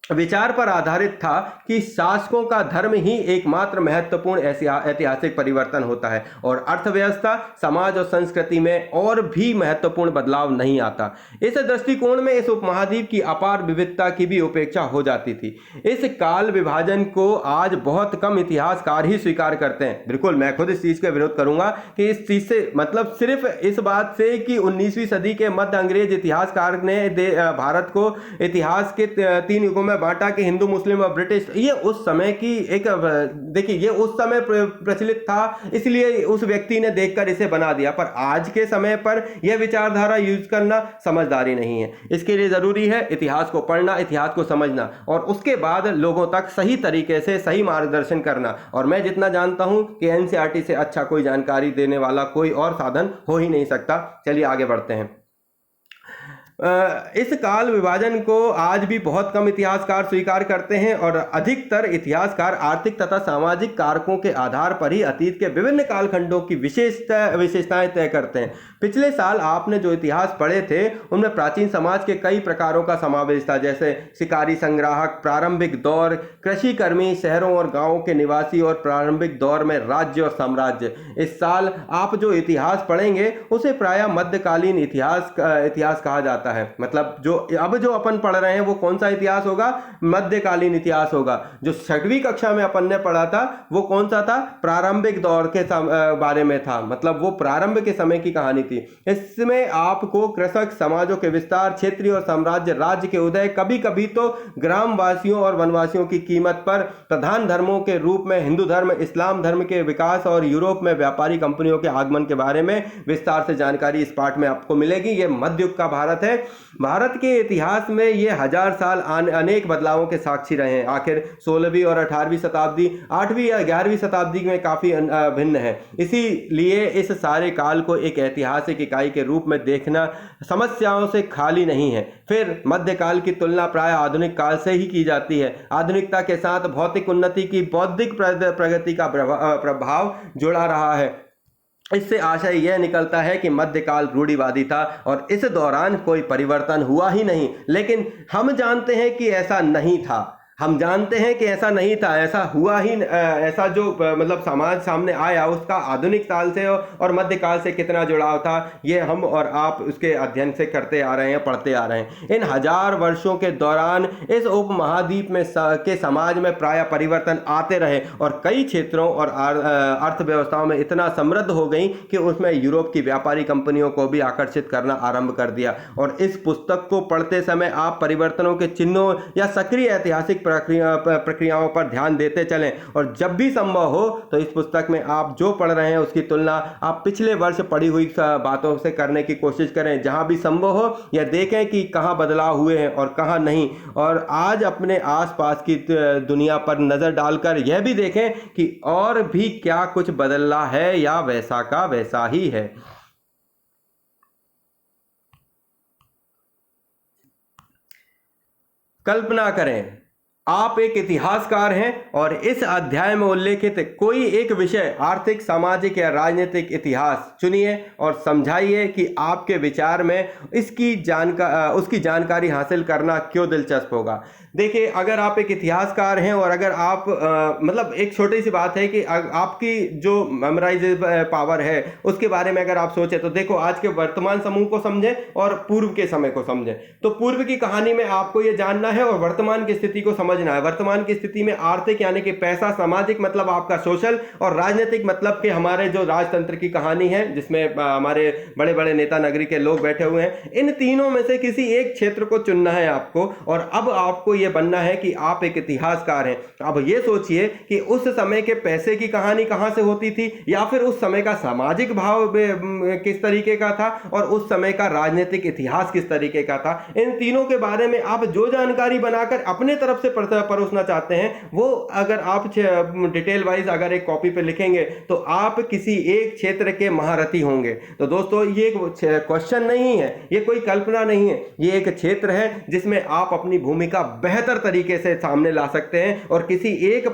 विचार पर आधारित था कि शासकों का धर्म ही एकमात्र महत्वपूर्ण ऐतिहासिक परिवर्तन होता है और अर्थव्यवस्था, समाज और संस्कृति में और भी महत्वपूर्ण बदलाव नहीं आता। इस दृष्टिकोण में इस उपमहाद्वीप की अपार विविधता की भी उपेक्षा हो जाती थी। इस काल विभाजन को आज बहुत कम इतिहासकार ही स्वीकार करते हैं। बिल्कुल, मैं खुद इस चीज का विरोध करूंगा कि इस चीज से मतलब सिर्फ इस बात से कि 19वीं सदी के मध्य अंग्रेज इतिहासकार ने भारत को इतिहास के 3 युगों में बांटा कि हिंदू, मुस्लिम और ब्रिटिश। ये उस समय की एक, देखिए, ये उस समय प्रचलित था, इसलिए उस व्यक्ति ने देखकर इसे बना दिया। पर आज के समय पर यह विचारधारा यूज करना समझदारी नहीं है। इसके लिए जरूरी है इतिहास को पढ़ना, इतिहास को समझना और उसके बाद लोगों तक सही तरीके से सही मार्गदर्शन करना। और मैं जितना जानता हूं कि एनसीईआरटी से अच्छा कोई जानकारी देने वाला कोई और साधन हो ही नहीं सकता। चलिए आगे बढ़ते हैं। इस काल विभाजन को आज भी बहुत कम इतिहासकार स्वीकार करते हैं और अधिकतर इतिहासकार आर्थिक तथा सामाजिक कारकों के आधार पर ही अतीत के विभिन्न कालखंडों की विशेषताएं तय करते हैं। पिछले साल आपने जो इतिहास पढ़े थे उनमें प्राचीन समाज के कई प्रकारों का समावेश था, जैसे शिकारी संग्राहक, प्रारंभिक दौर, कृषि कर्मी, शहरों और गांवों के निवासी और प्रारंभिक दौर में राज्य और साम्राज्य। इस साल आप जो इतिहास पढ़ेंगे उसे प्रायः मध्यकालीन इतिहास कहा जाता है। मतलब जो अपन पढ़ रहे हैं वो कौन सा इतिहास होगा? मध्यकालीन इतिहास होगा। जो 6वीं कक्षा में अपन ने पढ़ा था वो कौन सा था? प्रारंभिक दौर के बारे में था, मतलब वो प्रारंभ के समय की कहानी थी। इसमें आपको कृषक समाजों के विस्तार, क्षेत्रीय और साम्राज्य राज्य के उदय, कभी कभी तो ग्रामवासियों और वनवासियों की कीमत पर, प्रधान धर्मों के रूप में हिंदू धर्म, इस्लाम धर्म के विकास और यूरोप में व्यापारी कंपनियों के आगमन के बारे में विस्तार से जानकारी इस पाठ में आपको मिलेगी। यह मध्ययुग का भारत है। भारत के इतिहास में ये 1000 साल अनेक बदलावों के साक्षी रहे हैं। आखिर 16वीं और 18वीं शताब्दी 8वीं या 11वीं शताब्दी में काफी भिन्न है। इसीलिए इस सारे काल को एक ऐतिहासिक इकाई के रूप में देखना समस्याओं से खाली नहीं है। फिर मध्यकाल की तुलना प्राय आधुनिक काल से ही की जाती है। आधुनिकता के साथ भौतिक उन्नति की बौद्धिक प्रगति का प्रभाव जुड़ा रहा है। इससे आशय यह निकलता है कि मध्यकाल रूढ़िवादी था और इस दौरान कोई परिवर्तन हुआ ही नहीं। लेकिन हम जानते हैं कि ऐसा नहीं था। हम जानते हैं कि ऐसा नहीं था, ऐसा हुआ ही, ऐसा जो मतलब समाज सामने आया उसका आधुनिक काल से और मध्यकाल से कितना जुड़ाव था, ये हम और आप उसके अध्ययन से करते आ रहे हैं, पढ़ते आ रहे हैं। इन 1000 वर्षों के दौरान इस उपमहाद्वीप में के समाज में प्राय परिवर्तन आते रहे और कई क्षेत्रों और अर्थव्यवस्थाओं में इतना समृद्ध हो गई कि उसमें यूरोप की व्यापारी कंपनियों को भी आकर्षित करना आरंभ कर दिया। और इस पुस्तक को पढ़ते समय आप परिवर्तनों के चिन्हों या सक्रिय ऐतिहासिक प्रक्रियाओं पर ध्यान देते चलें और जब भी संभव हो तो इस पुस्तक में आप जो पढ़ रहे हैं उसकी तुलना आप पिछले वर्ष पढ़ी हुई बातों से करने की कोशिश करें। जहां भी संभव हो यह देखें कि कहां बदलाव हुए हैं और कहां नहीं, और आज अपने आसपास की दुनिया पर नजर डालकर यह भी देखें कि और भी क्या कुछ बदला है या वैसा का वैसा ही है। कल्पना करें आप एक इतिहासकार हैं और इस अध्याय में उल्लेखित कोई एक विषय, आर्थिक, सामाजिक या राजनीतिक इतिहास चुनिए और समझाइए कि आपके विचार में उसकी जानकारी हासिल करना क्यों दिलचस्प होगा। देखिए, अगर आप एक इतिहासकार हैं और अगर आप मतलब एक छोटी सी बात है कि आपकी जो मेमोराइज पावर है उसके बारे में अगर आप सोचें तो देखो, आज के वर्तमान समूह को समझें और पूर्व के समय को समझें। तो पूर्व की कहानी में आपको ये जानना है और वर्तमान की स्थिति को समझना है। वर्तमान की स्थिति में आर्थिक यानी कि पैसा, सामाजिक मतलब आपका सोशल, और राजनीतिक मतलब कि हमारे जो राजतंत्र की कहानी है जिसमें हमारे बड़े बड़े नेता नगरी के लोग बैठे हुए हैं। इन तीनों में से किसी एक क्षेत्र को चुनना है आपको, और अब आपको यह बनना है कि आप एक इतिहासकार हैं। अब यह सोचिए कि उस समय के पैसे की कहानी कहां से होती थी, या फिर उस समय का सामाजिक भाव किस तरीके का था, और उस समय का राजनीतिक इतिहास किस तरीके का था। इन तीनों के बारे में आप जो जानकारी बनाकर अपने तरफ से परोसना चाहते हैं वो अगर आप डिटेल वाइज अगर एक कॉपी पे लिखेंगे तो आप किसी एक क्षेत्र के महारथी होंगे। तो दोस्तों ये एक क्वेश्चन नहीं है, ये कोई कल्पना नहीं है, ये एक क्षेत्र है जिसमें आप अपनी भूमिका बेहतर तरीके से सामने ला सकते हैं और किसी एक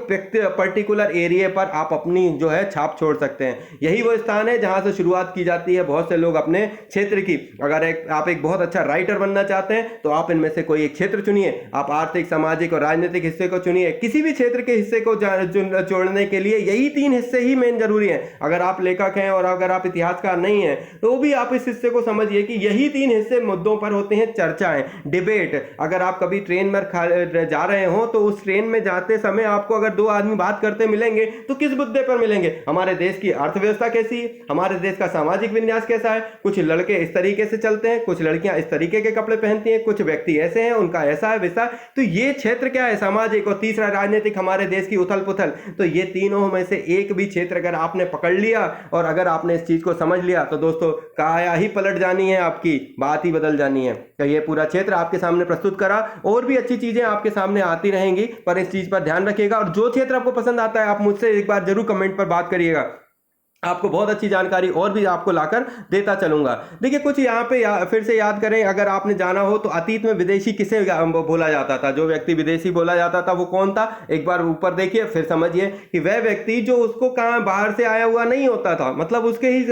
पर्टिकुलर एरिया पर आप अपनी जो है छाप छोड़ सकते हैं। यही वो स्थान है जहां से शुरुआत की जाती है बहुत से लोग अपने क्षेत्र की। अगर आप एक बहुत अच्छा राइटर बनना चाहते हैं तो आप इनमें से कोई एक क्षेत्र चुनिए, आप आर्थिक, सामाजिक और राजनीतिक हिस्से को चुनिए, किसी भी क्षेत्र के हिस्से को जोड़ने के लिए यही 3 हिस्से ही मेन जरूरी है। अगर आप लेखक हैं और अगर आप इतिहासकार नहीं हैं तो भी आप इस हिस्से को समझिए कि यही 3 हिस्से मुद्दों पर होते हैं, चर्चाएं, डिबेट। अगर आप कभी ट्रेन में जा रहे हो तो उस ट्रेन में जाते समय आपको अगर 2 आदमी बात करते मिलेंगे तो किस मुद्दे पर मिलेंगे? हमारे देश की अर्थव्यवस्था कैसी है, हमारे देश का सामाजिक विन्यास कैसा है। कुछ लड़के इस तरीके से चलते हैं, कुछ लड़कियां इस तरीके के कपड़े पहनती हैं, कुछ व्यक्ति ऐसे हैं, उनका ऐसा है वैसा। तो ये क्षेत्र क्या है? सामाजिक। और तीसरा राजनीतिक, हमारे देश की उथल पुथल। तो ये तीनों में से एक भी क्षेत्र अगर आपने पकड़ लिया और अगर आपने इस चीज को समझ लिया तो दोस्तों काया ही पलट जानी है, आपकी बात ही बदल जानी है। तो ये पूरा क्षेत्र आपके सामने प्रस्तुत करा, और भी अच्छी चीजें आपके सामने आती रहेंगी, पर इस चीज पर ध्यान रखिएगा। और जो क्षेत्र आपको पसंद आता है आप मुझसे एक बार जरूर कमेंट पर बात करिएगा, आपको बहुत अच्छी जानकारी और भी आपको लाकर देता चलूंगा। देखिए कुछ यहाँ पे फिर से याद करें, अगर आपने जाना हो तो अतीत में विदेशी किसे बोला जाता था, जो व्यक्ति विदेशी बोला जाता था वो कौन था? एक बार ऊपर देखिए फिर समझिए कि वह व्यक्ति जो उसको कहाँ बाहर से आया हुआ नहीं होता था, मतलब उसके ही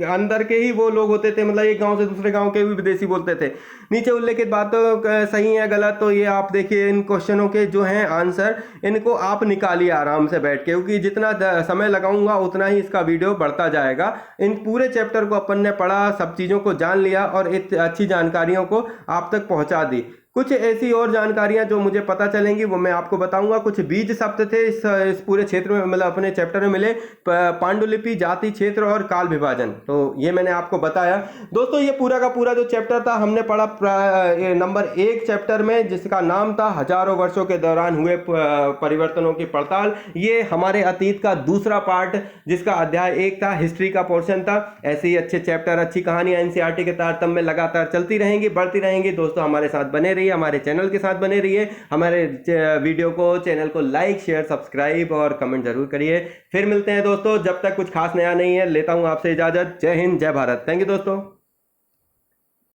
अंदर के ही वो लोग होते थे, मतलब एक गाँव से दूसरे गाँव के भी विदेशी बोलते थे। नीचे उल्लेखित बातों सही है गलत, तो ये आप देखिए इन क्वेश्चनों के जो हैं आंसर, इनको आप निकालिए आराम से बैठ के, क्योंकि जितना समय लगाऊंगा उतना ही इसका वीडियो बढ़ता जाएगा। इन पूरे चैप्टर को अपन ने पढ़ा, सब चीज़ों को जान लिया और अच्छी जानकारियों को आप तक पहुंचा दी। कुछ ऐसी और जानकारियां जो मुझे पता चलेंगी वो मैं आपको बताऊंगा। कुछ बीज शब्द थे इस पूरे क्षेत्र में, मतलब अपने चैप्टर में मिले, पांडुलिपि, जाति, क्षेत्र और काल विभाजन, तो ये मैंने आपको बताया। दोस्तों ये पूरा का पूरा जो चैप्टर था हमने पढ़ा नंबर 1 चैप्टर में, जिसका नाम था हजारों वर्षों के दौरान हुए परिवर्तनों की पड़ताल। ये हमारे अतीत का दूसरा पार्ट, जिसका अध्याय 1 था, हिस्ट्री का पोर्शन था। ऐसे ही अच्छे चैप्टर, अच्छी कहानियां एनसीईआरटी के तारतम्य में लगातार चलती रहेंगी, बढ़ती रहेंगी। दोस्तों हमारे साथ बने रहिए, हमारे चैनल के साथ बने रहिए, हमारे वीडियो को, चैनल को लाइक, शेयर, सब्सक्राइब और कमेंट जरूर करिए। फिर मिलते हैं दोस्तों, जब तक कुछ खास नया नहीं है लेता हूं आपसे इजाजत। जय हिंद, जय भारत। थैंक यू दोस्तों।